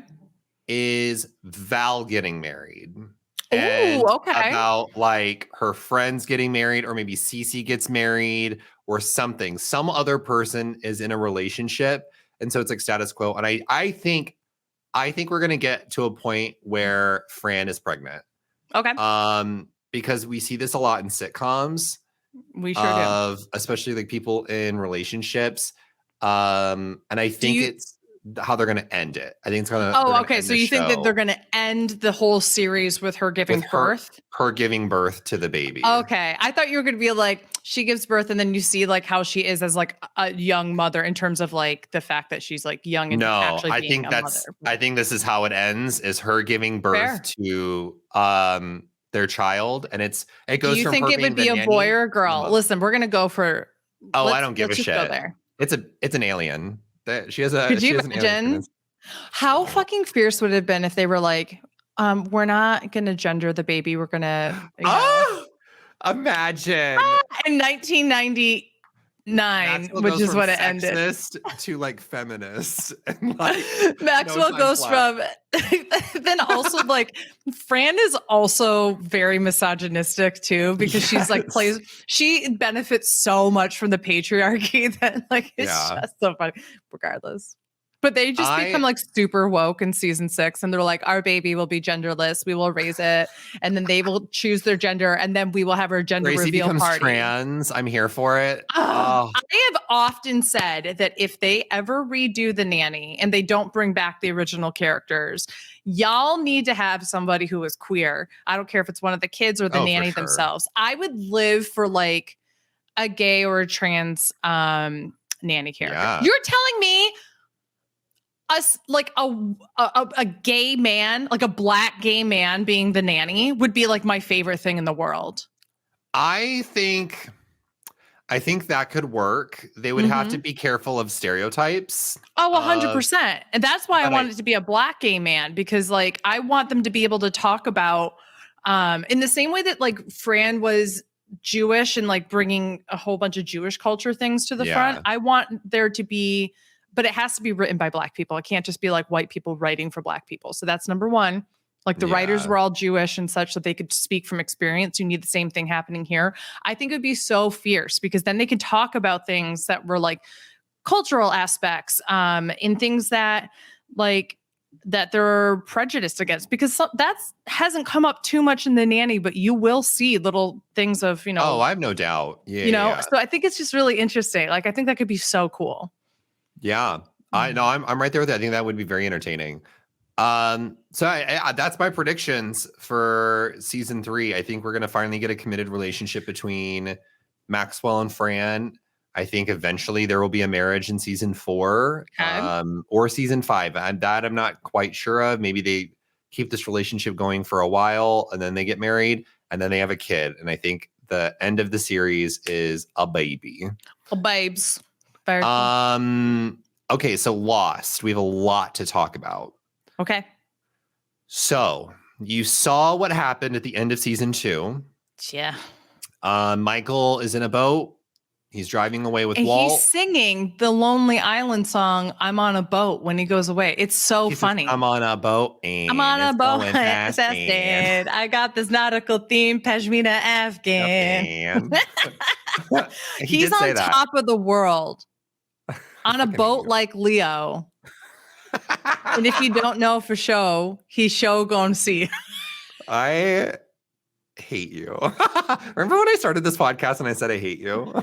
Is Val getting married? And about like her friends getting married, or maybe Cece gets married or something. Some other person is in a relationship. And so it's like status quo. And I think we're going to get to a point where Fran is pregnant. Okay. Because we see this a lot in sitcoms. We sure do. Especially like people in relationships. And I think it's how they're going to end it. I think it's going to. Oh, okay. So you think that they're going to end the whole series with her giving birth? Her giving birth to the baby. Okay. I thought you were going to be like, she gives birth and then you see like how she is as like a young mother in terms of like the fact that she's like young and actually being a mother. I think this is how it ends, is her giving birth to their child. And it goes. Do you think it would be a boy or a girl? Listen, we're going to go for. I don't give a shit. It's an alien. She has a. Could you imagine how fucking fierce would it have been if they were like, we're not gonna gender the baby, we're gonna. Imagine in 1999, which is what it ended. To like feminist, and like Maxwell goes from. Then also like Fran is also very misogynistic too, because she's like she benefits so much from the patriarchy that like it's just so funny. Regardless, but they just become like super woke in season 6, and they're like, our baby will be genderless, we will raise it, and then they will choose their gender, and then we will have our gender reveal becomes party. Trans. I'm here for it. I have often said that if they ever redo the Nanny and they don't bring back the original characters, y'all need to have somebody who is queer. I don't care if it's one of the kids or the nanny themselves. I would live for like a gay or a trans nanny character. Yeah. You're telling me like a gay man, like a black gay man being the nanny would be like my favorite thing in the world. I think I think that could work. They would have to be careful of stereotypes. Oh, 100%. And that's why I but want it to be a black gay man, because like I want them to be able to talk about in the same way that like Fran was Jewish and like bringing a whole bunch of Jewish culture things to the front. I want there to be, but it has to be written by black people. It can't just be like white people writing for black people. So that's number one. Like the writers were all Jewish and such that they could speak from experience. You need the same thing happening here. I think it would be so fierce because then they could talk about things that were like cultural aspects in things that like that they're prejudiced against, because that's hasn't come up too much in The Nanny, but you will see little things of, you know. Oh, I have no doubt. Yeah. You know, so I think it's just really interesting. Like, I think that could be so cool. Yeah. I know I'm right there with that. I think that would be very entertaining. So that's my predictions for season 3. I think we're going to finally get a committed relationship between Maxwell and Fran. I think eventually there will be a marriage in season 4, or season 5. And that I'm not quite sure of. Maybe they keep this relationship going for a while and then they get married and then they have a kid. And I think the end of the series is a baby. Oh, babes. Very cool. Okay, so Lost. We have a lot to talk about. Okay. So you saw what happened at the end of season 2. Yeah. Michael is in a boat. He's driving away with and Walt. He's singing the Lonely Island song, I'm on a boat, when he goes away. It's so funny. I'm on a boat. And I'm on a boat. Fast I got this nautical theme, Pashmina Afghan. He's on top of the world on a boat like Leo. And if you don't know for sure, he's show going to see. I hate you. Remember when I started this podcast and I said I hate you?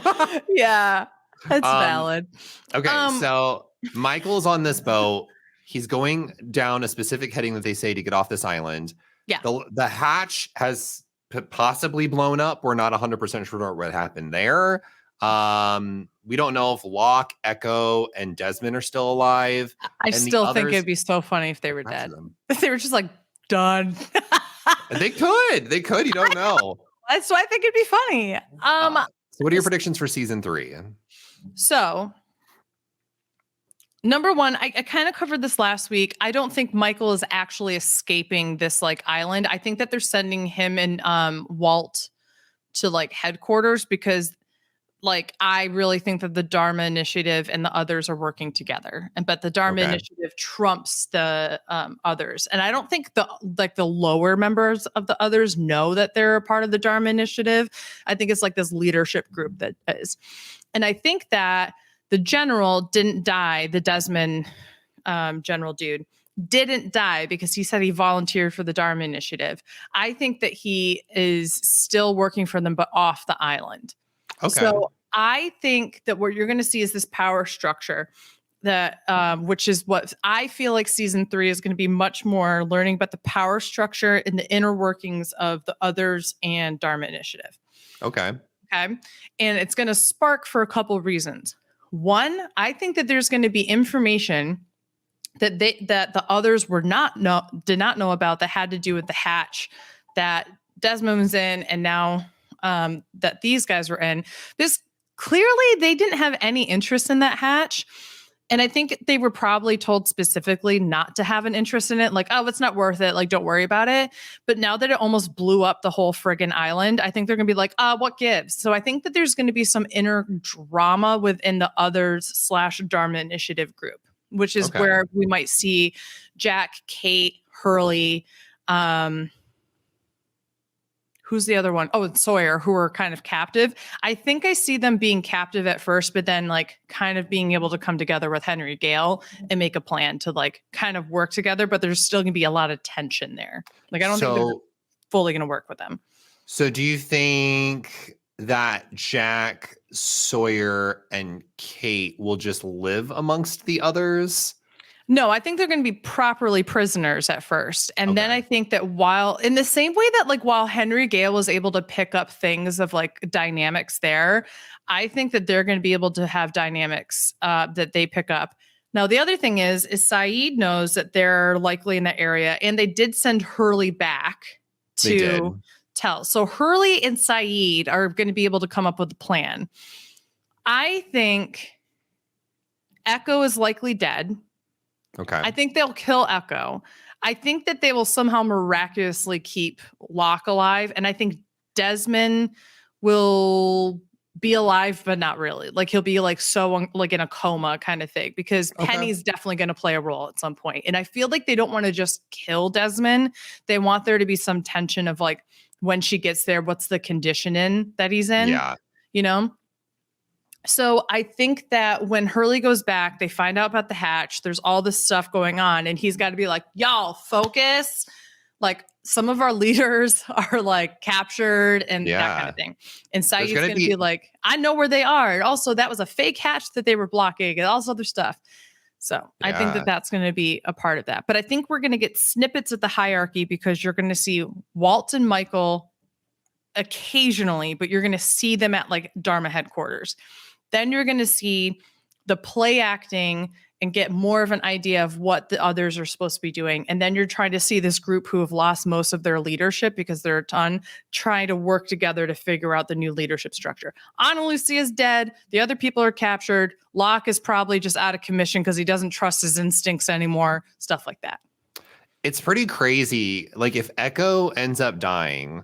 Yeah, that's valid. Okay, so Michael's on this boat. He's going down a specific heading that they say to get off this island. Yeah. The hatch has possibly blown up. We're not 100% sure what happened there. We don't know if Locke, Echo, and Desmond are still alive. I still think it'd be so funny if they were dead. If they were just like done. They could. You don't know. So I think it'd be funny. So what are your predictions for season 3? So, number one, I kind of covered this last week. I don't think Michael is actually escaping this like island. I think that they're sending him and Walt to like headquarters because like I really think that the Dharma Initiative and the others are working together, but the Dharma Initiative trumps the others. And I don't think the lower members of the others know that they're a part of the Dharma Initiative. I think it's like this leadership group that is. And I think that the general didn't die. The Desmond general dude didn't die because he said he volunteered for the Dharma Initiative. I think that he is still working for them, but off the island. Okay. So I think that what you're going to see is this power structure that, which is what I feel like season 3 is going to be much more learning about the power structure and the inner workings of the others and Dharma Initiative. Okay. And it's going to spark for a couple of reasons. One, I think that there's going to be information that the others did not know about that had to do with the hatch that Desmond was in, and now that these guys were in. This clearly they didn't have any interest in that hatch. And I think they were probably told specifically not to have an interest in it. Like, oh, it's not worth it. Like, don't worry about it. But now that it almost blew up the whole friggin' island, I think they're going to be like, what gives? So I think that there's going to be some inner drama within the others / Dharma Initiative group, which is where we might see Jack, Kate, Hurley, who's the other one? Oh, it's Sawyer, who are kind of captive. I think I see them being captive at first, but then like kind of being able to come together with Henry Gale and make a plan to like kind of work together. But there's still going to be a lot of tension there. Like, I don't think they're fully going to work with them. So do you think that Jack, Sawyer, and Kate will just live amongst the others? No, I think they're going to be properly prisoners at first. And then I think that while in the same way that like while Henry Gale was able to pick up things of like dynamics there, I think that they're going to be able to have dynamics that they pick up. Now, the other thing is Saeed knows that they're likely in that area, and they did send Hurley back to tell. So Hurley and Saeed are going to be able to come up with a plan. I think Echo is likely dead. Okay. I think they'll kill Echo. I think that they will somehow miraculously keep Locke alive. And I think Desmond will be alive, but not really. Like he'll be like like in a coma kind of thing, because Okay. Penny's definitely going to play a role at some point. And I feel like they don't want to just kill Desmond. They want there to be some tension of like when she gets there, what's the condition that he's in, Yeah. you know? So I think that when Hurley goes back, they find out about the hatch. There's all this stuff going on, and he's got to be like, y'all focus. Like some of our leaders are like captured and that kind of thing. And Saeed's going to be like, I know where they are. And also that was a fake hatch that they were blocking and all this other stuff. So I think that that's going to be a part of that. But I think we're going to get snippets of the hierarchy, because you're going to see Walt and Michael occasionally, but you're going to see them at like Dharma headquarters. Then you're going to see the play acting and get more of an idea of what the others are supposed to be doing. And then you're trying to see this group who have lost most of their leadership, because they're a ton, trying to work together to figure out the new leadership structure. Ana Lucia is dead. The other people are captured. Locke is probably just out of commission because he doesn't trust his instincts anymore. Stuff like that. It's pretty crazy. Like if Echo ends up dying,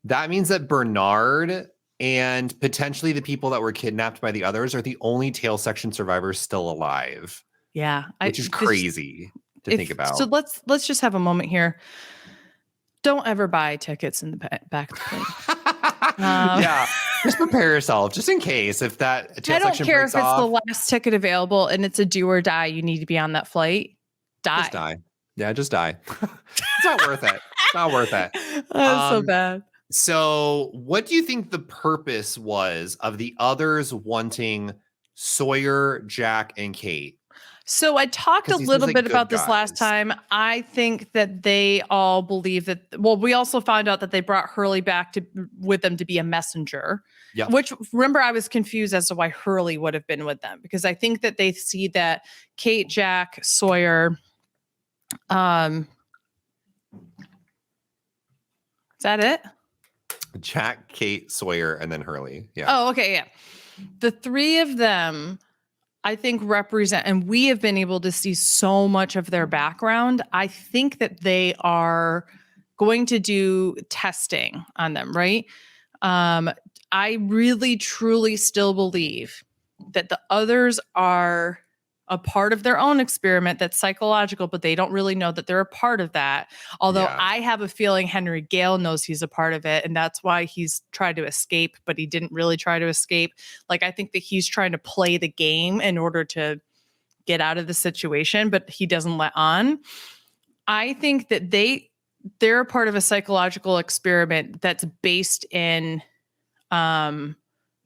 that means that Bernard and potentially the people that were kidnapped by the others are the only tail section survivors still alive. Yeah. Which is crazy to think about. So let's just have a moment here. Don't ever buy tickets in the back of the plane. Yeah. Just prepare yourself just in case if that tail I don't section care if breaks it's off. the last ticket available and it's a do or die. You need to be on that flight. Just die. Yeah, just die. It's not worth it. It's not worth it. That's so bad. So what do you think the purpose was of the others wanting Sawyer, Jack, and Kate? So I talked a little bit about this last time. I think that they all believe that, well, we also found out that they brought Hurley back with them to be a messenger. Yeah. Which, remember, I was confused as to why Hurley would have been with them, because I think that they see that Kate, Jack, Sawyer, is that it? Jack, Kate, Sawyer, and then Hurley. Yeah. Oh, okay. Yeah. The three of them, I think, represent, and we have been able to see so much of their background. I think that they are going to do testing on them, right? I really, truly still believe that the others are a part of their own experiment that's psychological, but they don't really know that they're a part of that. Although I have a feeling Henry Gale knows he's a part of it, and that's why he's tried to escape, but he didn't really try to escape. Like, I think that he's trying to play the game in order to get out of the situation, but he doesn't let on. I think that they're a part of a psychological experiment that's based in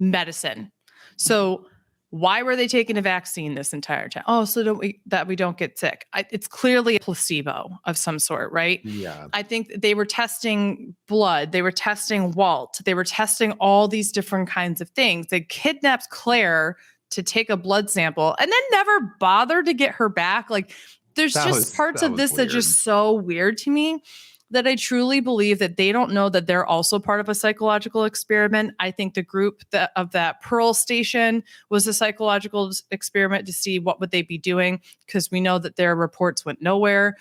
medicine. So why were they taking a vaccine this entire time? Oh, so that we don't get sick. It's clearly a placebo of some sort, right? Yeah. I think they were testing blood. They were testing Walt. They were testing all these different kinds of things. They kidnapped Claire to take a blood sample and then never bothered to get her back. Like, there's just parts of this that are just so weird to me, that I truly believe that they don't know that they're also part of a psychological experiment. I think the group of that Pearl station was a psychological experiment to see what would they be doing, because we know that their reports went nowhere.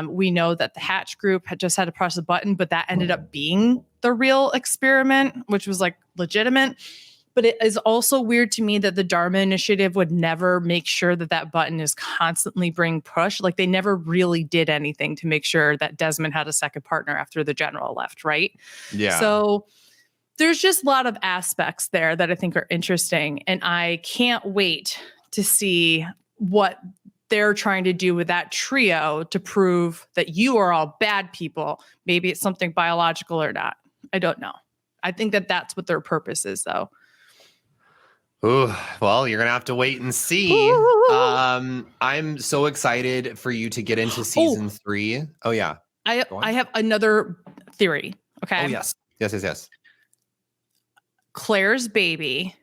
We know that the Hatch group had just had to press a button, but that ended up being the real experiment, which was like legitimate. But it is also weird to me that the Dharma Initiative would never make sure that that button is constantly being pushed. Like, they never really did anything to make sure that Desmond had a second partner after the general left, right? Yeah. So there's just a lot of aspects there that I think are interesting. And I can't wait to see what they're trying to do with that trio to prove that you are all bad people. Maybe it's something biological or not. I don't know. I think that that's what their purpose is, though. Ooh, well, you're gonna have to wait and see. I'm so excited for you to get into season 3. Oh yeah, I have another theory. Okay. Oh yes. Claire's baby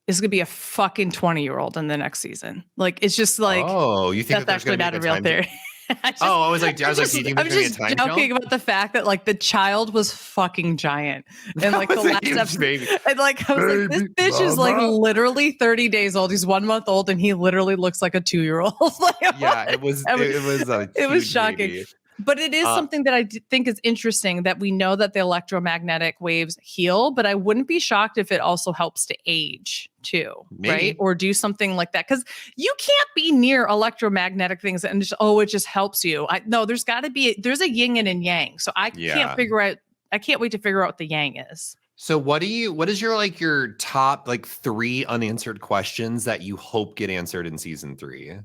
is gonna be a fucking 20-year-old in the next season. Like, it's just like, oh, you think that's actually not a real theory. I was like, do you think I'm there's just gonna be a time joking jump? about the fact that like the child was fucking giant, and like the That was a last huge episode, baby. and like I was like, this Baby bitch is like mama. literally 30 days old. He's 1 month old, and he literally looks like a 2-year-old. Like, Yeah, it was I was- it was a it was huge shocking. baby. But it is something that I think is interesting, that we know that the electromagnetic waves heal, but I wouldn't be shocked if it also helps to age too, Maybe. right? Or do something like that. Because you can't be near electromagnetic things and just, it just helps you. No, there's a yin and a yang. So I can't wait to figure out what the yang is. So what is your top like 3 unanswered questions that you hope get answered in season 3?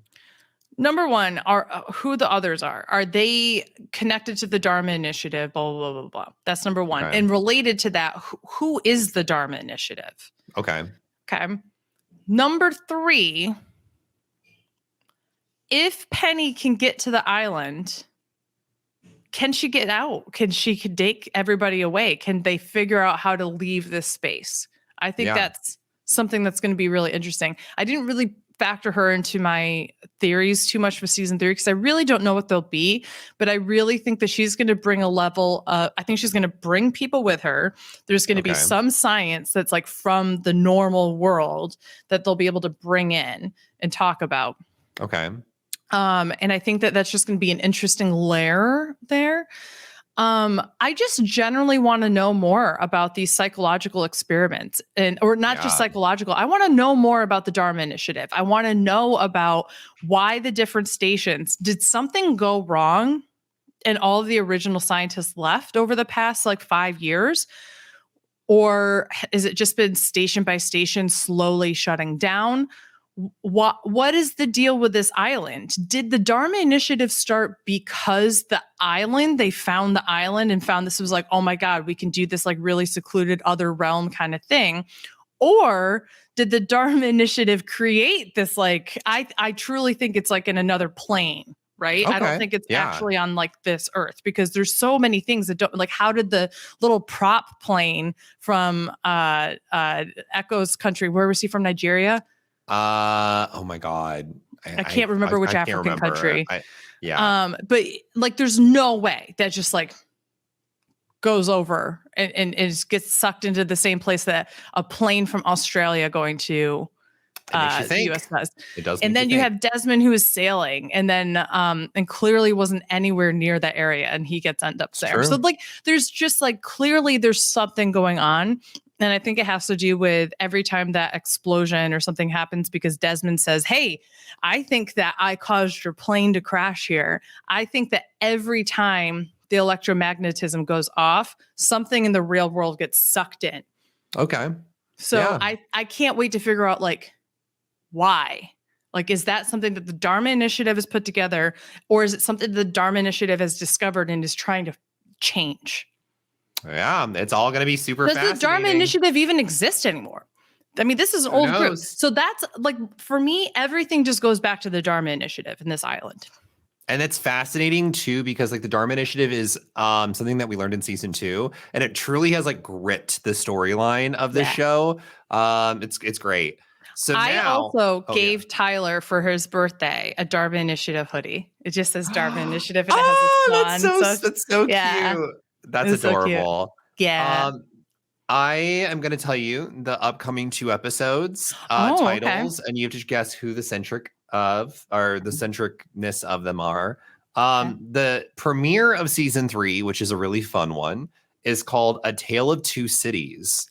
Number one, are who the others are. Are they connected to the Dharma Initiative? Blah, blah, blah, blah. That's number one. Okay. And related to that, who is the Dharma Initiative? Okay. Okay. Number 3, if Penny can get to the island, can she get out? Can she take everybody away? Can they figure out how to leave this space? I think that's something that's going to be really interesting. I didn't really factor her into my theories too much for season 3 because I really don't know what they'll be, but I really think that she's going to bring a level. I think she's going to bring people with her. There's going to be some science that's like from the normal world that they'll be able to bring in and talk about. Okay. And I think that that's just going to be an interesting layer there. I just generally want to know more about these psychological experiments or not just psychological. I want to know more about the Dharma Initiative. I want to know about why the different stations, did something go wrong and all of the original scientists left over the past like 5 years? Or is it just been station by station slowly shutting down? What is the deal with this island? Did the Dharma Initiative start because they found the island and found this was like, oh my God, we can do this like really secluded other realm kind of thing? Or did the Dharma Initiative create this like, I truly think it's like in another plane, right? Okay. I don't think it's actually on like this Earth because there's so many things that don't like, how did the little prop plane from Echo's country, where was he from, Nigeria? Oh my God. I can't remember which African country. But like, there's no way that just like goes over and gets sucked into the same place that a plane from Australia going to the US does. It does. And then you have Desmond who is sailing and then and clearly wasn't anywhere near that area and he gets end up there. True. So like there's just like clearly there's something going on. And I think it has to do with every time that explosion or something happens because Desmond says, hey, I think that I caused your plane to crash here. I think that every time the electromagnetism goes off, something in the real world gets sucked in. Okay. So I can't wait to figure out like why. Like, is that something that the Dharma Initiative has put together, or is it something the Dharma Initiative has discovered and is trying to change? Yeah, it's all going to be super fascinating. Does the Dharma Initiative even exist anymore? I mean, this is an old group. So that's like, for me, everything just goes back to the Dharma Initiative in this island. And it's fascinating too, because like the Dharma Initiative is something that we learned in season 2, and it truly has like gripped the storyline of the show. It's great. So I now, also gave Tyler for his birthday a Dharma Initiative hoodie. It just says Dharma Initiative and it has a sun. That's so cute. That's adorable. So yeah. I am going to tell you the upcoming 2 episodes titles, and you have to guess who the centric of or the centricness of them are. The premiere of season 3, which is a really fun one, is called A Tale of Two Cities.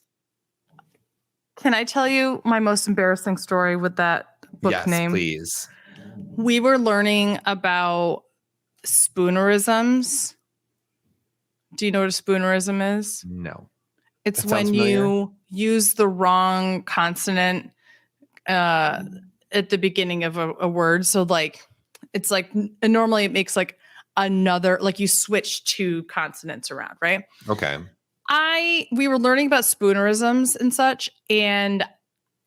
Can I tell you my most embarrassing story with that book name? Yes, please. We were learning about spoonerisms. Do you know what a spoonerism is? No. It's when you use the wrong consonant at the beginning of a word. So like, it's like, normally it makes like another, like you switch 2 consonants around, right? Okay. We were learning about spoonerisms and such, and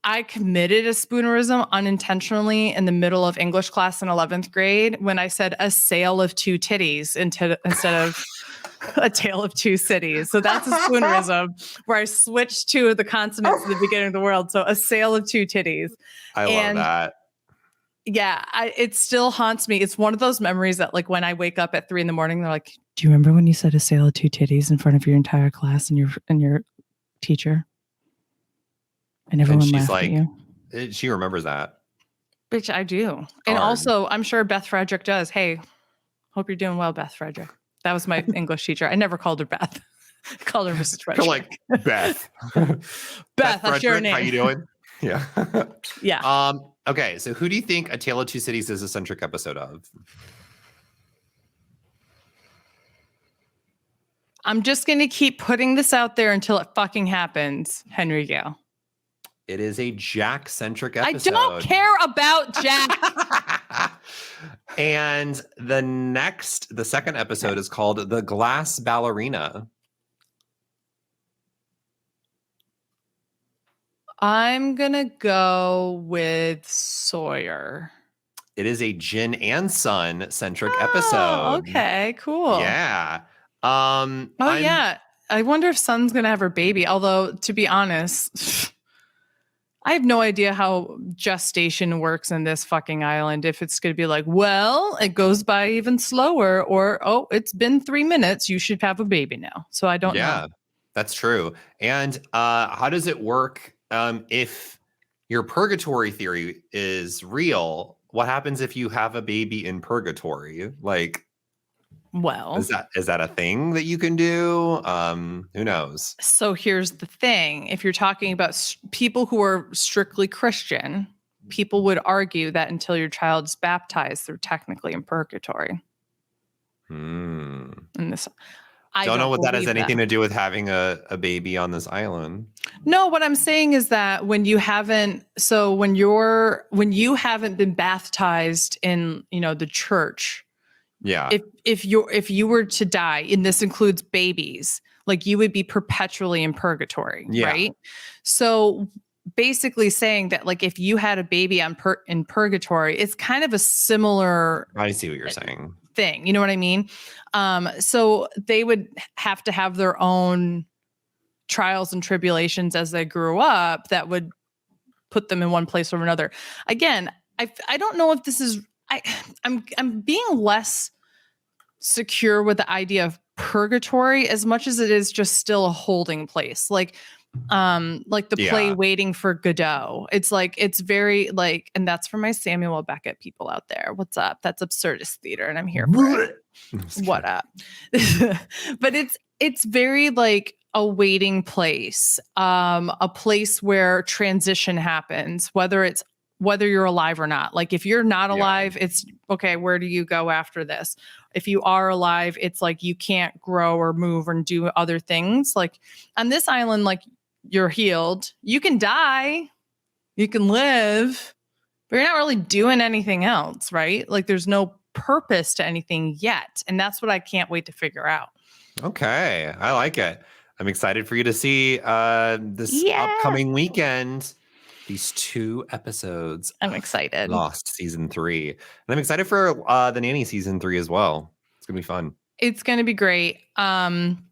I committed a spoonerism unintentionally in the middle of English class in 11th grade when I said a sale of 2 titties instead of a tale of 2 cities. So that's a spoonerism where I switched 2 of the consonants at the beginning of the world. So a sale of 2 titties. I love that. Yeah, it still haunts me. It's one of those memories that, like, when I wake up at 3 a.m, they're like, "Do you remember when you said a sale of two titties in front of your entire class and your teacher, and And everyone she's laughed at like, you?" she remembers that. Which I do, and Darn. also I'm sure Beth Frederick does. Hey, hope you're doing well, Beth Frederick. That was my English teacher. I never called her Beth. I called her Mrs. You're Frederick. like, Beth. Beth, that's your Frederick, how you name. doing? Yeah. Yeah. Okay, so who do you think A Tale of Two Cities is a centric episode of? I'm just going to keep putting this out there until it fucking happens, Henry Gale. It is a Jack-centric episode. I don't care about Jack. And the second episode is called The Glass Ballerina. I'm going to go with Sawyer. It is a Jin and Son centric Oh, episode. okay, cool. Yeah. Yeah. I wonder if Son's going to have her baby. Although, to be honest, I have no idea how gestation works in this fucking island. If it's going to be like, well, it goes by even slower, or, oh, it's been 3 minutes. You should have a baby now. So I don't know. Yeah, that's true. And how does it work if your purgatory theory is real? What happens if you have a baby in purgatory? Like, well, is that a thing that you can do? Who knows? So here's the thing. If you're talking about people who are strictly Christian, people would argue that until your child's baptized, they're technically in purgatory. And this, I don't know what that has believe anything to do with having a baby on this island. No, what I'm saying is that when you haven't been baptized in, the church, Yeah. if you were to die, and this includes babies, like, you would be perpetually in purgatory, right? So basically saying that, like, if you had a baby in purgatory, it's kind of a similar I see what you're saying. thing. You know what I mean? So they would have to have their own trials and tribulations as they grew up that would put them in one place or another. Again, I don't know if this is I'm being less secure with the idea of purgatory as much as it is just still a holding place. Like the play Waiting for Godot. It's like, it's very like, and that's for my Samuel Beckett people out there. What's up? That's absurdist theater, and I'm here for it. What up? But it's very like a waiting place, a place where transition happens, whether you're alive or not. Like, if you're not alive, it's okay, where do you go after this? If you are alive, it's like you can't grow or move and do other things. Like, on this island, like, you're healed. You can die. You can live. But you're not really doing anything else, right? Like, there's no purpose to anything yet. And that's what I can't wait to figure out. Okay. I like it. I'm excited for you to see this upcoming weekend. These 2 episodes. I'm excited. Lost season 3. And I'm excited for the Nanny season 3 as well. It's going to be fun. It's going to be great. I'm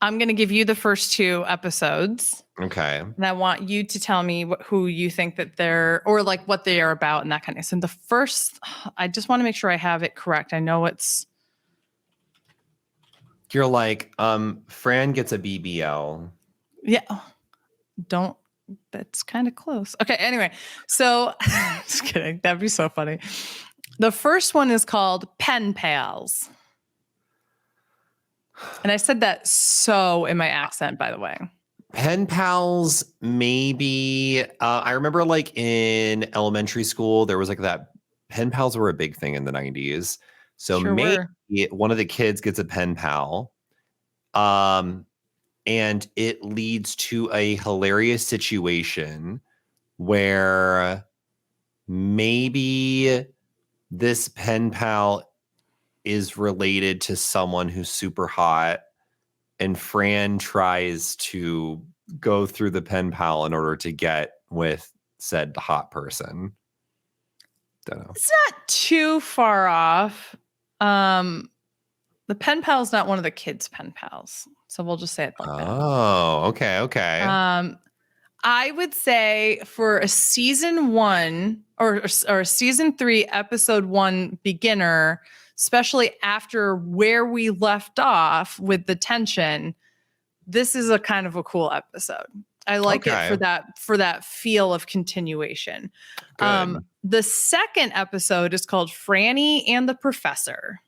going to give you the first 2 episodes. Okay. And I want you to tell me who you think that or like what they are about and that kind of stuff. And the first, I just want to make sure I have it correct. I know you're like, Fran gets a BBL. Yeah. That's kind of close. Okay. Anyway, so just kidding. That'd be so funny. The first one is called Pen Pals. And I said that so in my accent, by the way. Pen pals, maybe. I remember, like, in elementary school, there was like that. Pen pals were a big thing in the 90s. So sure maybe one of the kids gets a pen pal. And it leads to a hilarious situation where maybe this pen pal is related to someone who's super hot, and Fran tries to go through the pen pal in order to get with said hot person. Don't know. It's not too far off. The pen pal is not one of the kids' pen pals. So we'll just say it like that. Oh, okay. I would say for a season 1 or season 3, episode 1 beginner, especially after where we left off with the tension, this is a kind of a cool episode. I like it for that feel of continuation. Good. The second episode is called Franny and the Professor.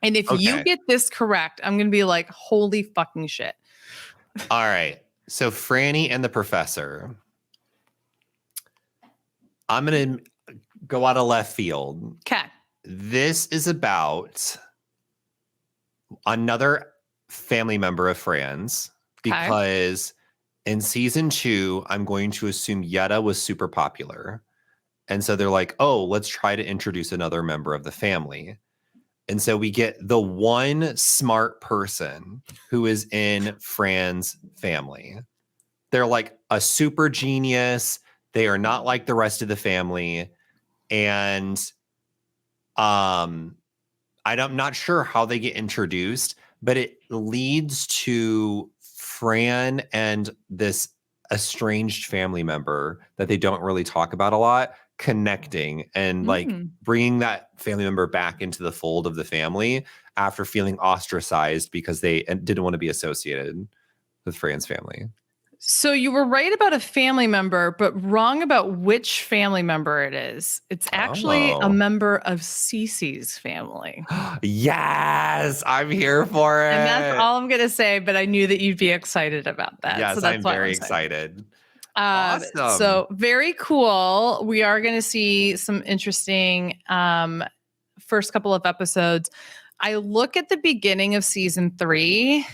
And if you get this correct, I'm going to be like, holy fucking shit. All right. So Franny and the Professor. I'm going to go out of left field. Okay. This is about another family member of Fran's because in season 2, I'm going to assume Yetta was super popular. And so they're like, oh, let's try to introduce another member of the family. And so we get the one smart person who is in Fran's family. They're like a super genius. They are not like the rest of the family. And I'm not sure how they get introduced, but it leads to Fran and this estranged family member that they don't really talk about a lot connecting and like bringing that family member back into the fold of the family after feeling ostracized because they didn't want to be associated with Fran's family. So you were right about a family member, but wrong about which family member it is. It's actually a member of Cece's family. Yes, I'm here for it. And that's all I'm going to say, but I knew that you'd be excited about that. Yes, so that's I'm very excited. Awesome. So very cool. We are going to see some interesting first couple of episodes. I look at the beginning of season 3,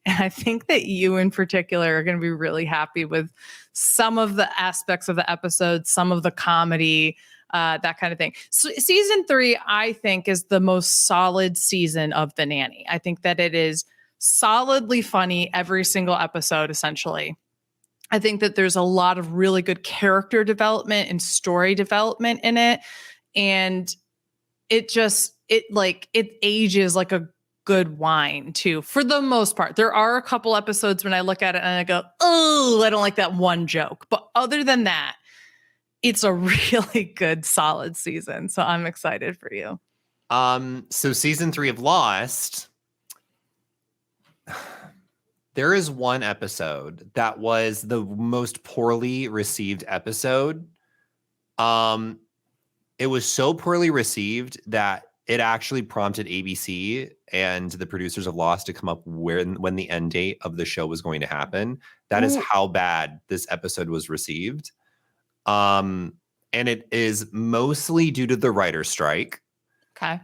and I think that you in particular are going to be really happy with some of the aspects of the episode, some of the comedy, that kind of thing. So season 3, I think, is the most solid season of The Nanny. I think that it is solidly funny every single episode, essentially. I think that there's a lot of really good character development and story development in it. And it ages like a good wine too, for the most part. There are a couple episodes when I look at it and I go, oh, I don't like that one joke. But other than that, it's a really good, solid season. So I'm excited for you. So season 3 of Lost, there is one episode that was the most poorly received episode. It was so poorly received that it actually prompted ABC and the producers of Lost to come up when the end date of the show was going to happen. That is how bad this episode was received. And it is mostly due to the writer's strike. Okay.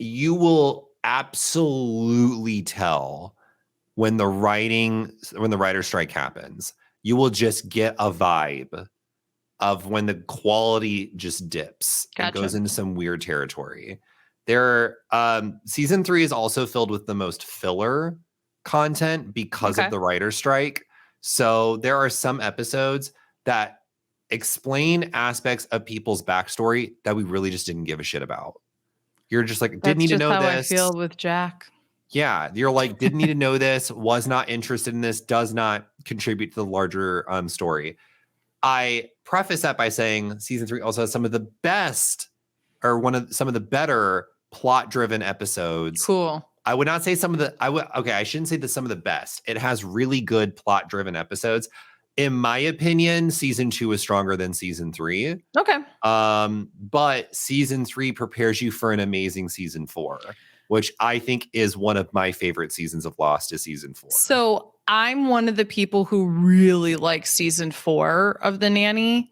You will absolutely tell when the writer's strike happens. You will just get a vibe of when the quality just dips and goes into some weird territory. Season 3 is also filled with the most filler content because of the writer's strike. So there are some episodes that explain aspects of people's backstory that we really just didn't give a shit about. You're just like, didn't need to know this. I feel with Jack. Yeah, you're like, didn't need to know this, was not interested in this, does not contribute to the larger story. I preface that by saying season 3 also has some of the best, or some of the better plot-driven episodes. Cool. I would not say I shouldn't say that some of the best. It has really good plot-driven episodes. In my opinion, season 2 is stronger than season 3. Okay. But season 3 prepares you for an amazing season 4, which I think is one of my favorite seasons of Lost, is season 4. So I'm one of the people who really like season 4 of The Nanny.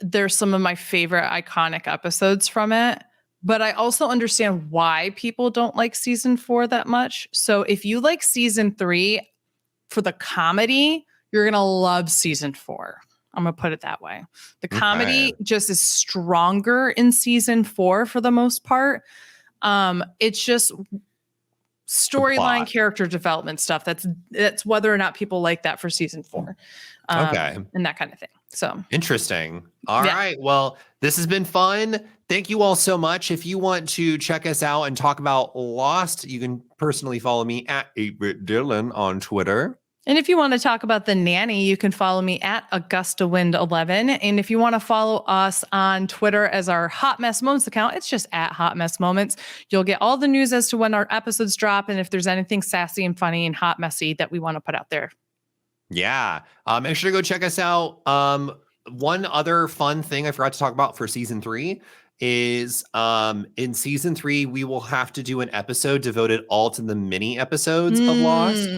There's some of my favorite iconic episodes from it, but I also understand why people don't like season 4 that much. So if you like season 3 for the comedy, you're going to love season 4. I'm going to put it that way. The comedy just is stronger in season 4 for the most part. It's just storyline, character development stuff. That's whether or not people like that for season 4. And that kind of thing. So interesting. All right. Well, this has been fun. Thank you all so much. If you want to check us out and talk about Lost, you can personally follow me at 8BitDylan on Twitter. And if you want to talk about The Nanny, you can follow me at AugustaWind11. And if you want to follow us on Twitter as our Hot Mess Moments account, it's just at Hot Mess Moments. You'll get all the news as to when our episodes drop and if there's anything sassy and funny and hot messy that we want to put out there. Yeah. Make sure to go check us out. One other fun thing I forgot to talk about for season 3 is in season 3, we will have to do an episode devoted all to the mini episodes of Lost.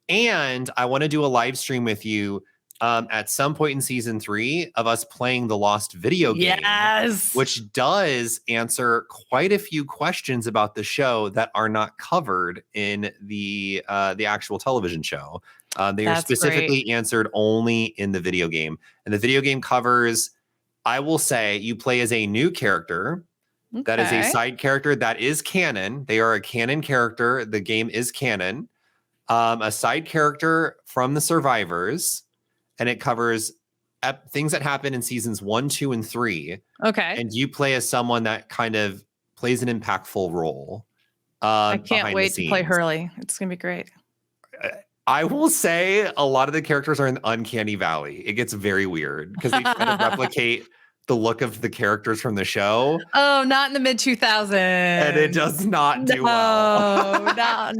And I want to do a live stream with you at some point in season 3 of us playing the Lost video game. Yes. Which does answer quite a few questions about the show that are not covered in the actual television show. They are specifically answered only in the video game. And the video game covers, I will say, you play as a new character. Okay. That is a side character that is canon. They are a canon character. The game is canon. A side character from the survivors, and it covers things that happen in seasons 1, 2, and 3. Okay. And you play as someone that kind of plays an impactful role. I can't wait to play Hurley. It's going to be great. I will say a lot of the characters are in Uncanny Valley. It gets very weird because they try to replicate the look of the characters from the show. Oh, not in the mid 2000s. And it does not do well. No.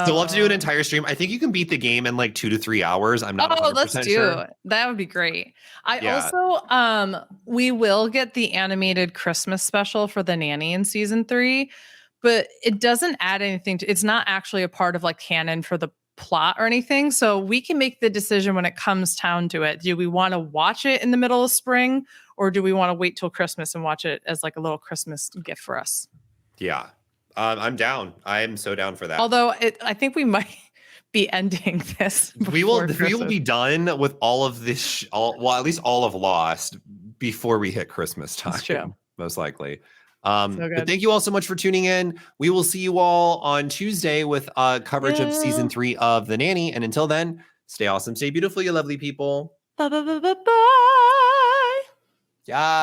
So we'll have to do an entire stream. I think you can beat the game in like 2 to 3 hours. I'm not 100% let's do sure. it. That would be great. Also, we will get the animated Christmas special for The Nanny in season 3, but it doesn't add anything to, it's not actually a part of like canon for the plot or anything. So we can make the decision when it comes down to it. Do we want to watch it in the middle of spring, or do we want to wait till Christmas and watch it as like a little Christmas gift for us? Yeah. I'm down. I am so down for that. Although I think we might be ending this. We will be done with all of this, at least all of Lost before we hit Christmas time. That's true. Most likely. But thank you all so much for tuning in. We will see you all on Tuesday with coverage of season 3 of The Nanny. And until then, stay awesome, stay beautiful, you lovely people. Bye. Yeah.